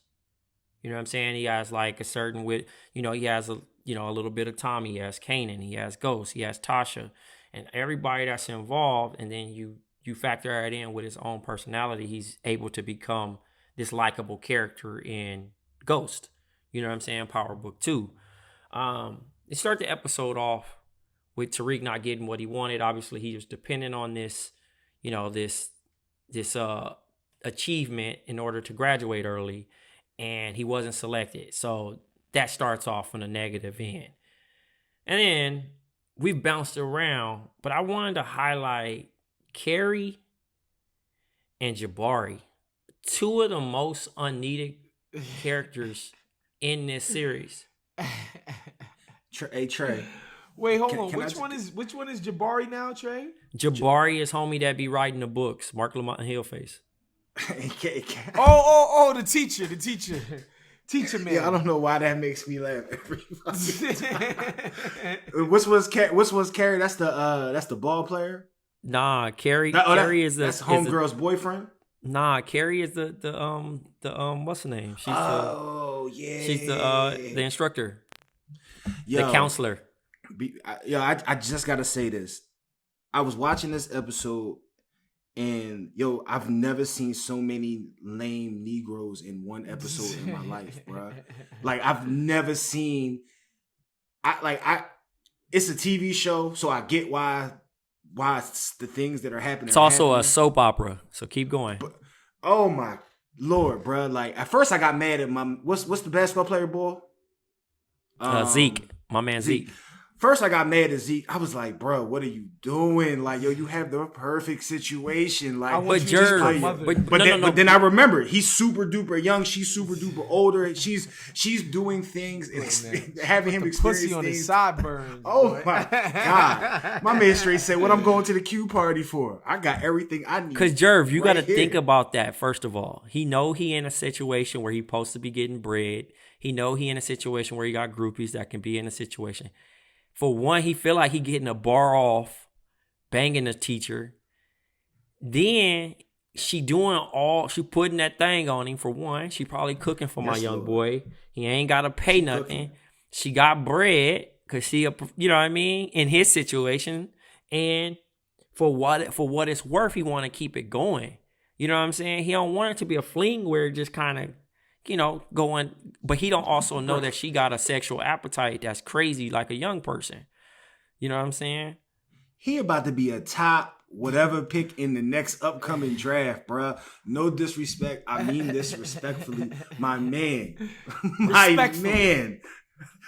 You know what I'm saying? He has like a certain he has a little bit of Tommy, he has Kanan, he has Ghost, he has Tasha, and everybody that's involved, and then you factor that in with his own personality, he's able to become this likable character in Ghost. You know what I'm saying? Power Book 2. It started the episode off with Tariq not getting what he wanted. Obviously, he was dependent on this achievement in order to graduate early, and he wasn't selected. So that starts off on a negative end. And then we've bounced around, but I wanted to highlight Carrie and Jabari, two of the most unneeded characters in this series.
Hey, Trey.
Wait, hold
Can-
on.
can I
Which one is Jabari now, Trey?
Jabari is homie that be writing the books. Mark Lamont Hillface.
Oh, the teacher, teacher man.
Yeah, I don't know why that makes me laugh. Which was Carrie? That's the ball player.
Nah, Carrie is
that's homegirl's boyfriend.
Nah, Carrie is the what's her name? She's she's the instructor, the counselor.
I just gotta say this. I was watching this episode, and I've never seen so many lame Negroes in one episode in my life, bro. Like I've never seen. It's a TV show, so I get why it's the things that are happening.
It's also a soap opera, so keep going.
But, oh my Lord, bro! Like at first, I got mad at my what's the basketball player, boy?
Zeke, my man Zeke.
First, I got mad at Zeke. I was like, bro, what are you doing? Like, you have the perfect situation. Like,
but
then I remember he's super duper young. She's super duper older. She's doing things and having him experience
pussy on
things.
his sideburns.
Oh my God. My man straight said, what I'm going to the Q party for. I got everything I need.
Because Jerv, you got to think about that first of all. He in a situation where he's supposed to be getting bread. He in a situation where he got groupies that can be in a situation. For one, he feel like he getting a bar off, banging the teacher. Then she putting that thing on him. For one, she probably cooking for my young boy. He ain't got to pay nothing. Cooking. She got bread because she, you know what I mean, in his situation. And for what it's worth, he want to keep it going. You know what I'm saying? He don't want it to be a fling where it just kind of, going, but he don't also know that she got a sexual appetite that's crazy like a young person. You know what I'm saying?
He about to be a top whatever pick in the next upcoming draft, bruh. No disrespect. I mean this respectfully. My man.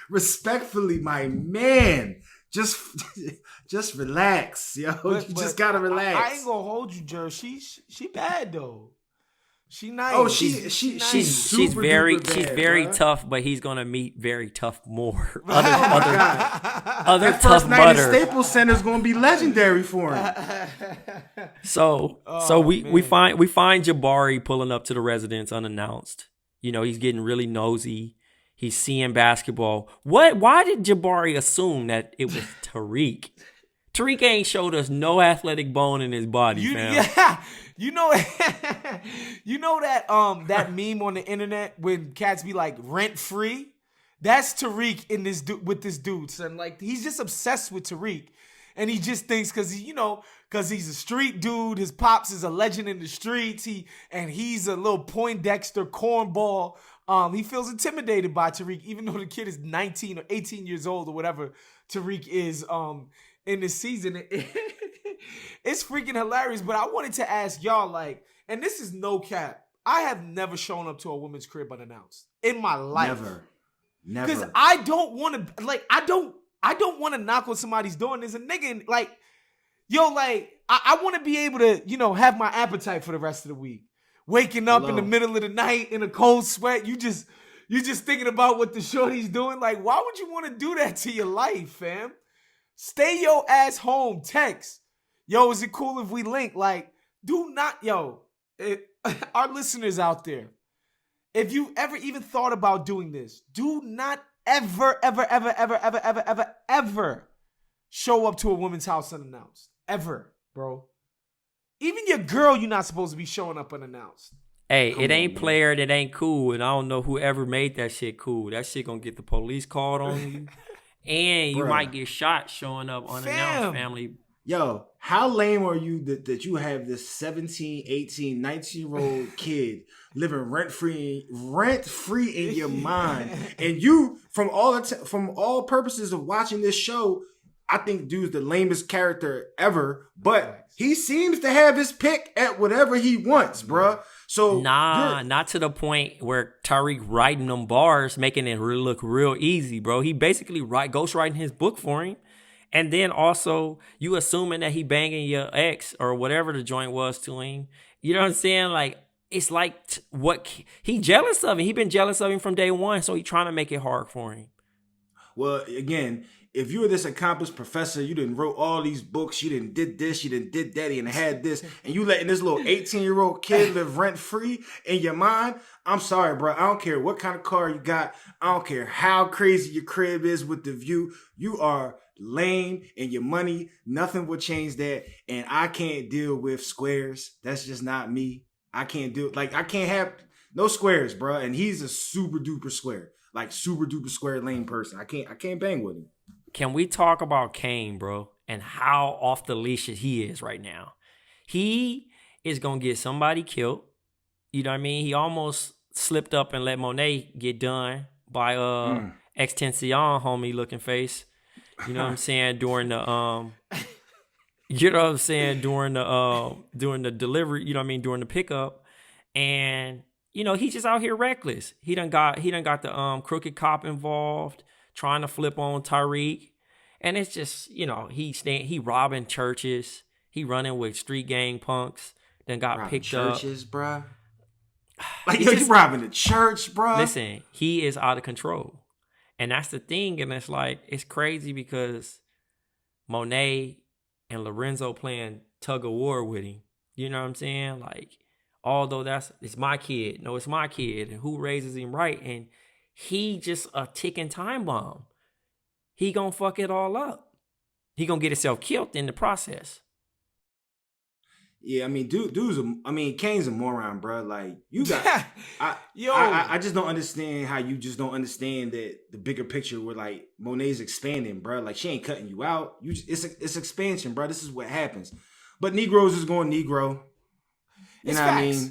Respectfully, my man. Just relax, yo. You just gotta relax.
I ain't gonna hold you, Jerv. She bad though. She nice.
Oh, she's
very tough, but he's gonna meet very tough more. Other
that
tough
first night
butter.
at Staples Center is gonna be legendary for him.
So we find Jabari pulling up to the residence unannounced. He's getting really nosy. He's seeing basketball. Why did Jabari assume that it was Tariq? Tariq ain't showed us no athletic bone in his body, fam.
Yeah. You know that meme on the internet when cats be like rent free? That's Tariq in with this dude, son. Like he's just obsessed with Tariq. And he just thinks because he's a street dude, his pops is a legend in the streets. He's a little Poindexter cornball. He feels intimidated by Tariq, even though the kid is 19 or 18 years old or whatever Tariq is in this season. It's freaking hilarious. But I wanted to ask y'all, like, and this is no cap, I have never shown up to a woman's crib unannounced in my life. Never. Because I don't want to, like, I don't want to knock on somebody's door and there's a nigga like, I want to be able to, have my appetite for the rest of the week. Waking up in the middle of the night in a cold sweat, you just thinking about what the shorty's doing. Like, why would you want to do that to your life, fam? Stay your ass home. Text. Yo, is it cool if we link? Like, do not, our listeners out there, if you ever even thought about doing this, do not ever show up to a woman's house unannounced. Ever, bro. Even your girl, you're not supposed to be showing up unannounced.
Hey, it ain't player, that ain't cool, and I don't know whoever made that shit cool. That shit gonna get the police called on you. And you might get shot showing up unannounced, family.
Yo, how lame are you that you have this 17, 18, 19-year-old kid living rent-free in your mind? And you, from all purposes of watching this show, I think dude's the lamest character ever, but he seems to have his pick at whatever he wants, bruh. So
not to the point where Tariq writing them bars, making it look real easy, bro. He basically ghostwriting his book for him. And then also, you assuming that he banging your ex or whatever the joint was to him. You know what I'm saying? Like, it's like he jealous of him. He been jealous of him from day one, so he trying to make it hard for him.
Well, again, if you were this accomplished professor, you done wrote all these books, you done did this, you done did that, and had this, and you letting this little 18-year-old kid live rent-free in your mind, I'm sorry, bro. I don't care what kind of car you got. I don't care how crazy your crib is with the view. You are lame, and your money, nothing will change that. And I can't deal with squares. That's just not me. I can't do it. Like, I can't have no squares, bro. And he's a super duper square, like super duper square lame person. I can't bang with him.
Can we talk about Kane, bro, and how off the leash he is right now? He is going to get somebody killed. You know what I mean? He almost slipped up and let Monet get done by Extension homie looking face. You know what I'm saying? During the you know what I'm saying? During the delivery, you know what I mean? During the pickup. And, you know, he's just out here reckless. He done got the crooked cop involved, trying to flip on Tariq. And it's just, you know, he robbing churches. He running with street gang punks. Then got robbing picked
churches,
up.
Bruh. Like, yo, you robbing the church, bruh.
Listen, he is out of control. And that's the thing. And it's like, it's crazy because Monet and Lorenzo playing tug of war with him. You know what I'm saying? Like, although it's my kid. No, it's my kid. And who raises him right? And he just a ticking time bomb. He gonna fuck it all up. He gonna get himself killed in the process.
Yeah, I mean, Kane's a moron, bro. Like, you got, I just don't understand how you just don't understand that the bigger picture where like Monet's expanding, bro. Like, she ain't cutting you out. It's expansion, bro. This is what happens. But Negroes is going Negro. You know
facts.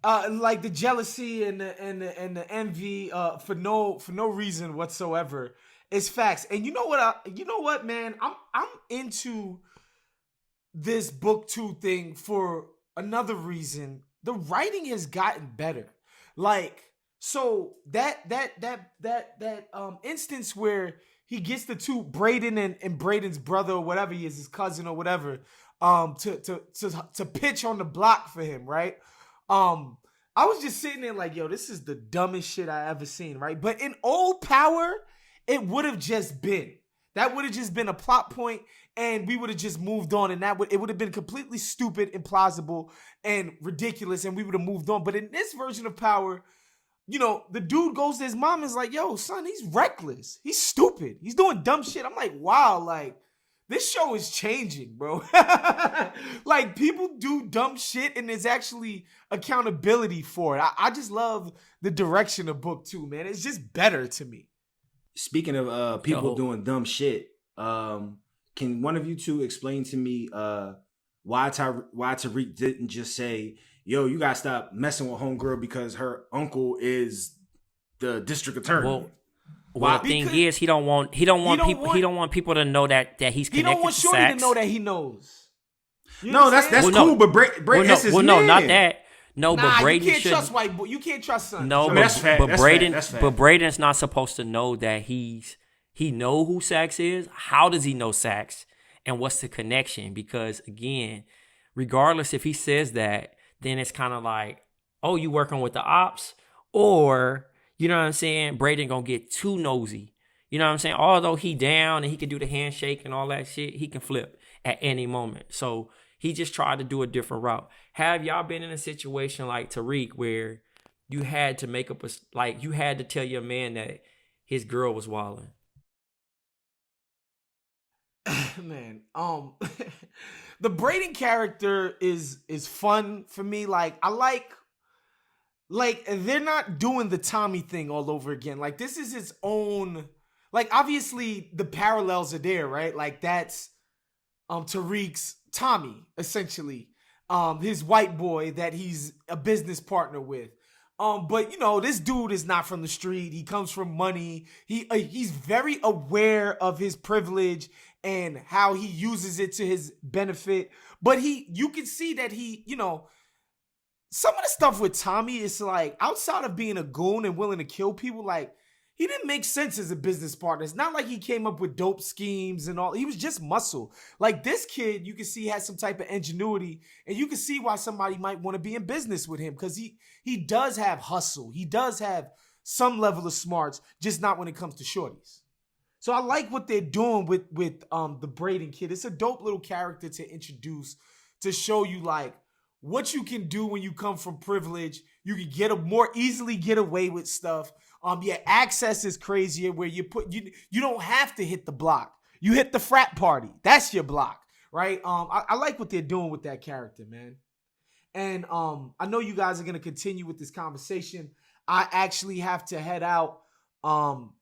what I mean?
Like the jealousy and the envy for no reason whatsoever. It's facts. And you know what, man? I'm into this book 2 thing for another reason. The writing has gotten better. Like, so that instance where he gets the two, Braden and Braden's brother or whatever he is, his cousin or whatever, to pitch on the block for him, right? I was just sitting there like, yo, this is the dumbest shit I ever seen, right? But in old Power, it would have just been. That would have just been a plot point, and we would have just moved on, and it would have been completely stupid, implausible, and ridiculous, and we would have moved on. But in this version of Power, you know, the dude goes to his mom and is like, yo, son, he's reckless. He's stupid. He's doing dumb shit. I'm like, wow, like, this show is changing, bro. Like, people do dumb shit, and there's actually accountability for it. I just love the direction of book 2, man. It's just better to me.
Speaking of people doing dumb shit, can one of you two explain to me why Tariq didn't just say, yo, you gotta stop messing with homegirl because her uncle is the district attorney?
Well, the thing is, he don't want people to know that he's connected to Sax. He don't want
Shorty to know that he knows.
No, that's cool, but Braden, that's his man.
No, not that. No, but Braden
you can't trust white boy. You can't trust son.
No,
that's fact.
But Braden's not supposed to know that he know who Sax is. How does he know Sax? And what's the connection? Because again, regardless if he says that, then it's kind of like, oh, you working with the ops? Or, you know what I'm saying, Braden gonna get too nosy. You know what I'm saying? Although he down and he can do the handshake and all that shit, he can flip at any moment. So he just tried to do a different route. Have y'all been in a situation like Tariq where you had to make up you had to tell your man that his girl was wilding?
Man, the Braden character is fun for me. Like, I like they're not doing the Tommy thing all over again. Like, this is its own. Like, obviously the parallels are there, right? Like, that's Tariq's Tommy, essentially, his white boy that he's a business partner with. But you know, this dude is not from the street. He comes from money. He's very aware of his privilege and how he uses it to his benefit. But you can see that you know, some of the stuff with Tommy is like, outside of being a goon and willing to kill people, like, he didn't make sense as a business partner. It's not like he came up with dope schemes and all. He was just muscle. Like, this kid, you can see has some type of ingenuity, and you can see why somebody might want to be in business with him, because he does have hustle. He does have some level of smarts, just not when it comes to shorties. So I like what they're doing with the Braden kid. It's a dope little character to introduce to show you like what you can do when you come from privilege. You can more easily get away with stuff. Your access is crazier where you don't have to hit the block. You hit the frat party. That's your block, right? I like what they're doing with that character, man. And I know you guys are gonna continue with this conversation. I actually have to head out.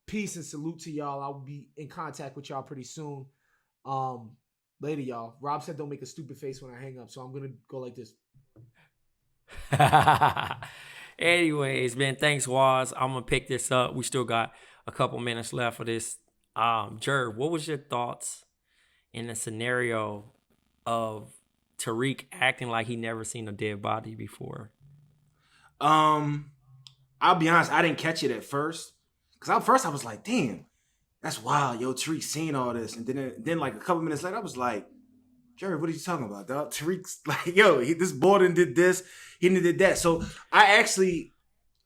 Peace and salute to y'all. I'll be in contact with y'all pretty soon. Later, y'all. Rob said don't make a stupid face when I hang up, so I'm gonna go like this.
Anyways, man, thanks, Waz. I'm gonna pick this up. We still got a couple minutes left for this. Jerv, what was your thoughts in the scenario of Tariq acting like he never seen a dead body before?
I'll be honest, I didn't catch it at first. Because at first I was like, damn, that's wild. Yo, Tariq seen all this. And then like a couple minutes later, I was like, Jerry, what are you talking about, dog? Tariq's like, yo, this boy done did this. He done did that. So I actually,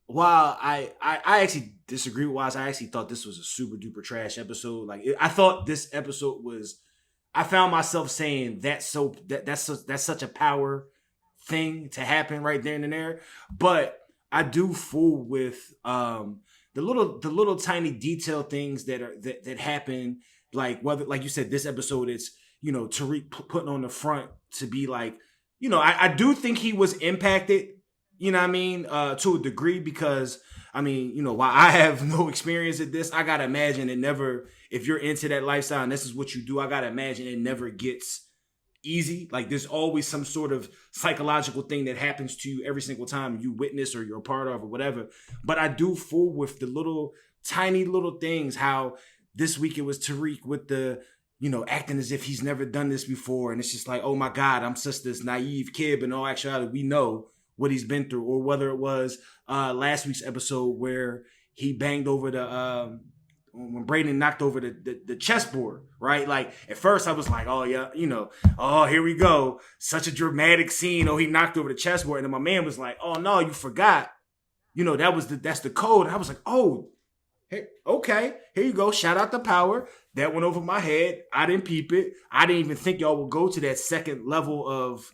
while I actually disagree with Wise, I actually thought this was a super duper trash episode. Like I thought this episode was, I found myself saying that's such a power thing to happen right there and there. But I do fool with the little tiny detail things that happen, like whether, like you said, this episode it's, you know, Tariq putting on the front to be like, you know, I do think he was impacted, you know what I mean, to a degree, because I mean, you know, while I have no experience at this, I gotta imagine it never, if you're into that lifestyle and this is what you do, I gotta imagine it never gets easy. Like there's always some sort of psychological thing that happens to you every single time you witness or you're a part of or whatever. But I do fool with the little tiny little things, how this week it was Tariq with the, you know, acting as if he's never done this before. And it's just like, oh my God, I'm such this naive kid. But in all actuality, we know what he's been through. Or whether it was last week's episode where he banged over the, when Braden knocked over the chessboard, right? Like at first I was like, oh yeah, you know, oh, here we go. Such a dramatic scene. Oh, he knocked over the chessboard. And then my man was like, oh no, you forgot. You know, that's the code. And I was like, oh, hey, okay, here you go. Shout out the power. That went over my head. I didn't peep it. I didn't even think y'all would go to that second level of,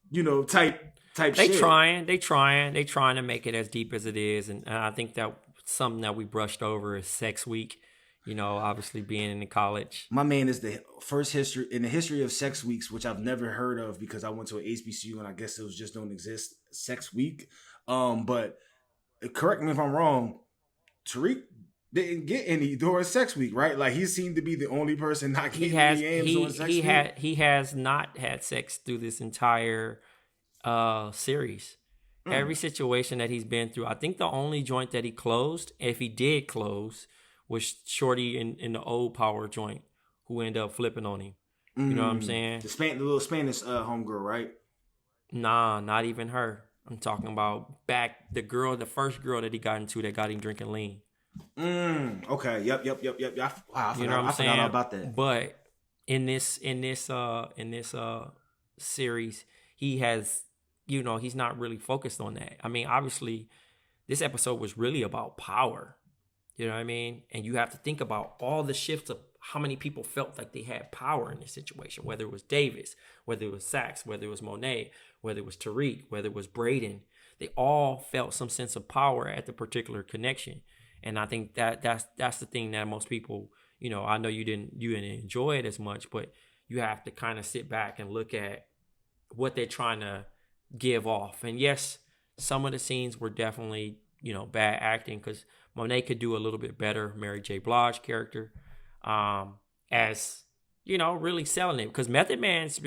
you know, type shit.
They trying to make it as deep as it is. And I think that something that we brushed over is Sex Week. You know, obviously being in the college.
My man is the first history in the history of Sex Weeks, which I've never heard of because I went to an HBCU and I guess those just don't exist. Sex Week. But correct me if I'm wrong, Tariq didn't get any during Sex Week, right? Like he seemed to be the only person not getting any games during Sex Week.
He has not had sex through this entire series. Every situation that he's been through, I think the only joint that he closed, if he did close, was Shorty in the old Power joint, who ended up flipping on him. You know what I'm saying?
The little Spanish homegirl, right?
Nah, not even her. I'm talking about the first girl that he got into that got him drinking lean.
Okay. Yep. I forgot all about that.
But in this series, he has, you know, he's not really focused on that. I mean, obviously, this episode was really about power. You know what I mean? And you have to think about all the shifts of how many people felt like they had power in this situation, whether it was Davis, whether it was Saxe, whether it was Monet, whether it was Tariq, whether it was Braden. They all felt some sense of power at the particular connection. And I think that's the thing that most people, you know, I know you didn't enjoy it as much, but you have to kind of sit back and look at what they're trying to give off. And yes, some of the scenes were definitely, you know, bad acting, because Monet could do a little bit better. Mary J. Blige character, as you know, really selling it, because Method Man's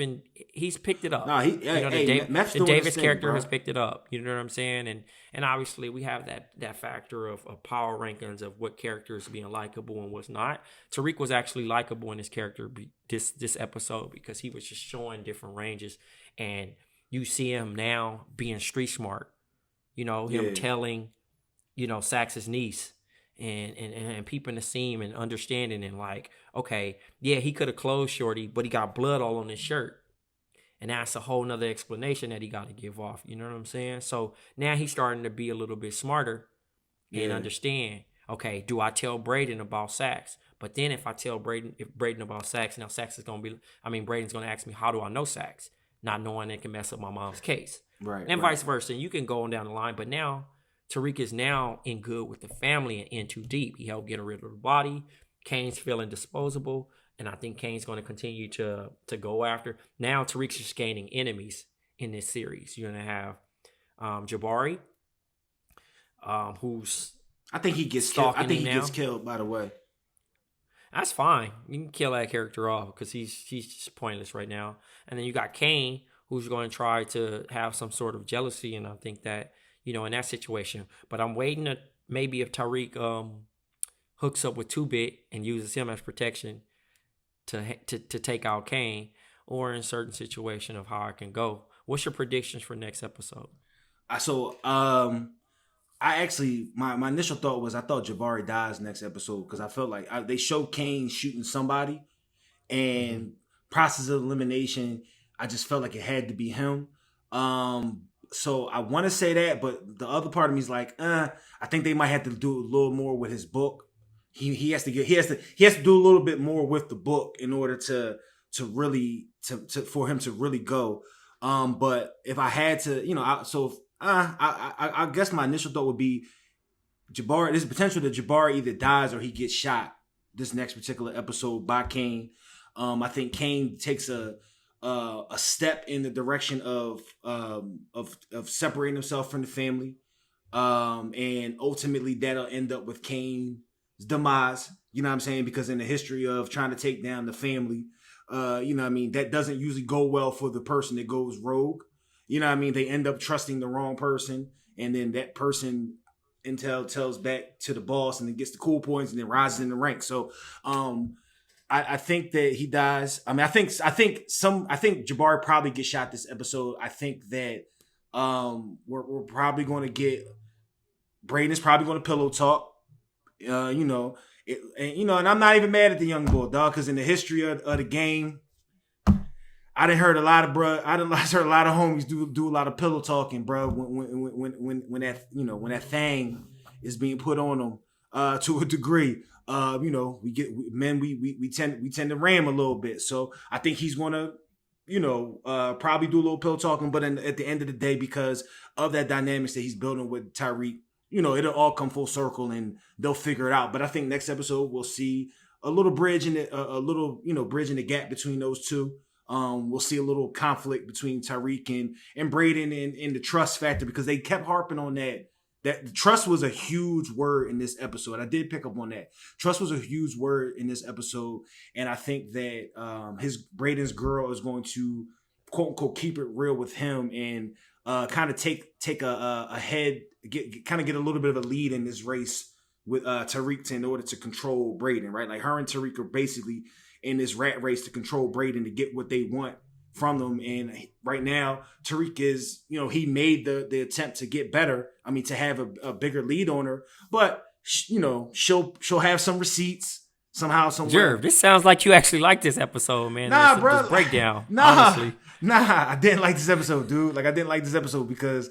he's picked it up.
No,
the Davis character has picked it up. You know what I'm saying? And obviously we have that factor of power rankings of what characters being likable and what's not. Tariq was actually likable in his character this episode because he was just showing different ranges, and you see him now being street smart. You know, him telling, you know, Sax's niece and peeping the seam and understanding, and like, okay, yeah, he could have closed Shorty, but he got blood all on his shirt. And that's a whole nother explanation that he got to give off. You know what I'm saying? So now he's starting to be a little bit smarter and understand. Okay, do I tell Braden about Sax? But then if I tell Braden about Sax, now Sax is going to be, Braden's going to ask me, how do I know Sax? Not knowing it can mess up my mom's case.
Right.
And vice versa. And you can go on down the line. But now, Tariq is now in good with the family and in too deep. He helped get rid of the body. Kane's feeling disposable. And I think Kane's going to continue to go after. Now, Tariq's just gaining enemies in this series. You're going to have Jabari, who's...
I think he gets killed. I think he gets killed, by the way.
That's fine. You can kill that character off because he's just pointless right now. And then you got Kane, who's going to try to have some sort of jealousy. And I think that, in that situation. But I'm waiting to maybe if Tariq hooks up with 2-Bit and uses him as protection to take out Kane, or in certain situation of how I can go. What's your predictions for next episode?
I actually, my initial thought was I thought Jabari dies next episode because I felt like they showed Kane shooting somebody, and process of elimination, I just felt like it had to be him. So I want to say that, but the other part of me is like, I think they might have to do a little more with his book. He has to do a little bit more with the book in order to really for him to really go. But if I had to, I guess my initial thought would be Jabari. There's a potential that Jabari either dies or he gets shot this next particular episode by Kane. I think Kane takes a step in the direction of separating himself from the family, and ultimately that'll end up with Kane's demise. You know what I'm saying? Because in the history of trying to take down the family, that doesn't usually go well for the person that goes rogue. You know what I mean? They end up trusting the wrong person, and then that person tells back to the boss, and then gets the cool points, and then rises in the ranks. So, I think that he dies. I think Jabari probably gets shot this episode. I think that we're probably going to get Braden is probably going to pillow talk. And I'm not even mad at the young boy, dog, because in the history of the game, I done heard a lot of homies do a lot of pillow talking, bro. When that thing is being put on them to a degree, we tend to ram a little bit. So I think he's gonna, probably do a little pillow talking. But at the end of the day, because of that dynamics that he's building with Tariq, it'll all come full circle and they'll figure it out. But I think next episode we'll see a little bridge in bridging the gap between those two. We'll see a little conflict between Tariq and Braden and the trust factor, because they kept harping on that trust was a huge word in this episode. I did pick up on that. Trust was a huge word in this episode. And I think that Braden's girl is going to quote unquote keep it real with him and kind of take a head, get a little bit of a lead in this race with Tariq in order to control Braden, right? Like her and Tariq are basically in this rat race to control Braden to get what they want from them. And right now, Tariq is, he made the attempt to get better. I mean, to have a bigger lead on her, but she'll have some receipts somehow, somewhere.
Jerv, this sounds like you actually like this episode, man.
Nah, bro.
This breakdown. Honestly.
I didn't like this episode, dude. Like, I didn't like this episode because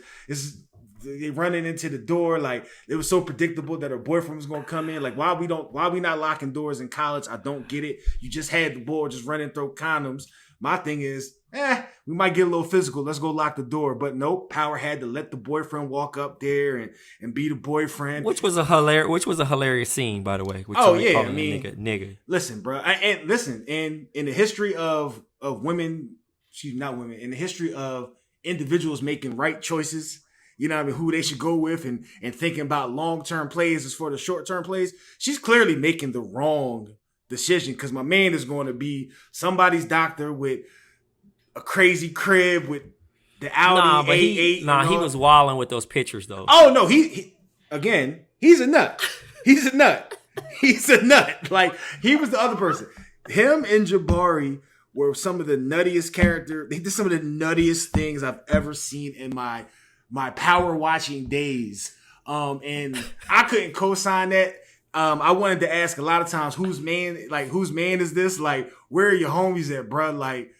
they running into the door. Like, it was so predictable that her boyfriend was gonna come in. Like, why we not locking doors in college? I don't get it. You just had the boy just running through condoms. My thing is, we might get a little physical. Let's go lock the door. But nope, Power had to let the boyfriend walk up there and be the boyfriend.
Which was a hilarious scene, by the way. Nigga.
Listen, bro. And in the history of women, not women, in the history of individuals making right choices, who they should go with and thinking about long-term plays as for the short-term plays, she's clearly making the wrong decision, because my man is going to be somebody's doctor with a crazy crib with the Audi A8.
He was wilding with those pictures though.
Oh no, he's a nut. He's a nut. He's a nut. Like, he was the other person. Him and Jabari were some of the nuttiest character. They did some of the nuttiest things I've ever seen in my power watching days. And I couldn't co-sign that. I wanted to ask a lot of times, whose man is this? Like, where are your homies at, bro? Like,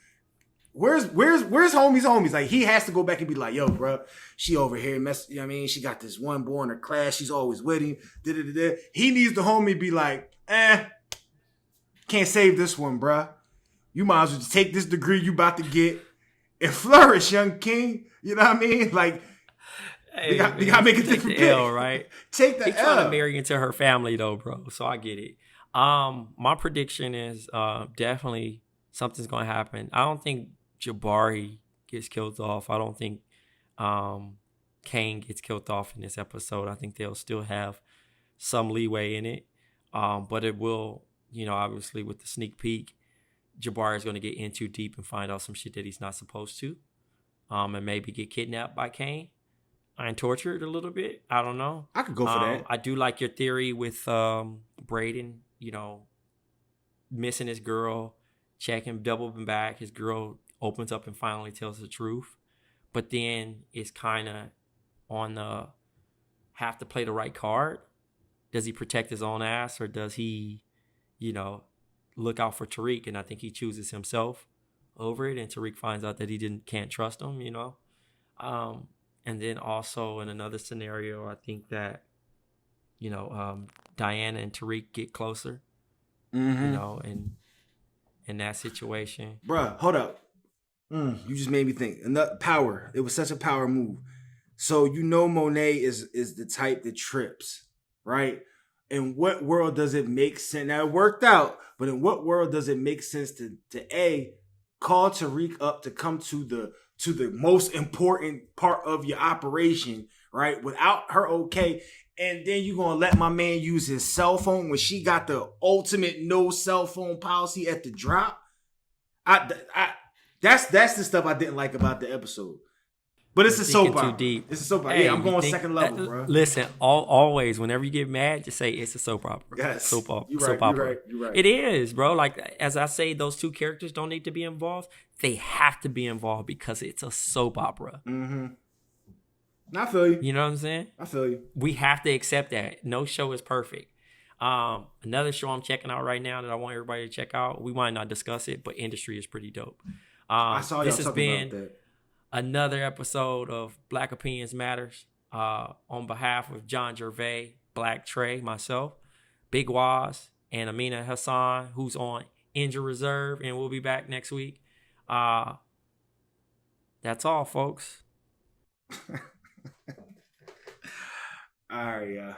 where's homies? Like, he has to go back and be like, yo, bro, she over here, you know what I mean? She got this one boy in her class. She's always with him. Da-da-da-da. He needs the homie be like, can't save this one, bro. You might as well just take this degree you about to get and flourish, young king. You know what I mean? Like,
Hey,
you got to make a different pick.
L, right?
Take the
He's
L.
trying to marry into her family, though, bro. So I get it. My prediction is definitely something's going to happen. I don't think Jabari gets killed off. I don't think Kane gets killed off in this episode. I think they'll still have some leeway in it. But it will, obviously with the sneak peek, Jabari is going to get in too deep and find out some shit that he's not supposed to. And maybe get kidnapped by Kane and tortured a little bit. I don't know.
I could go for that.
I do like your theory with Braden, missing his girl, checking, doubling back. His girl opens up and finally tells the truth. But then it's kind of on the have to play the right card. Does he protect his own ass, or does he, look out for Tariq? And I think he chooses himself over it. And Tariq finds out that he can't trust him, And then also in another scenario, I think that, Diana and Tariq get closer, in that situation.
Bruh, hold up. You just made me think. Another power. It was such a power move. So Monet is the type that trips, right? In what world does it make sense? Now, it worked out, but in what world does it make sense to A, call Tariq up to come to the most important part of your operation, right? Without her okay. And then you're going to let my man use his cell phone when she got the ultimate no cell phone policy at the drop. That's the stuff I didn't like about the episode. But it's a soap opera.
Too deep.
It's a soap opera.
Hey,
I'm going second level, bro.
Listen, always, whenever you get mad, just say it's a soap opera.
Yes.
Soap opera.
You're right.
It is, bro. Like, as I say, those two characters don't need to be involved. They have to be involved because it's a soap opera.
Mm-hmm. I feel you.
You know what I'm saying?
I feel you.
We have to accept that. No show is perfect. Another show I'm checking out right now that I want everybody to check out. We might not discuss it, but Industry is pretty dope.
I saw y'all talking about that.
Another episode of Black Opinions Matters on behalf of John Jerv, Blk Tray, myself, Big Waz, and Amina Hassan, who's on Injured Reserve, and we'll be back next week. That's all, folks.
All right, yeah.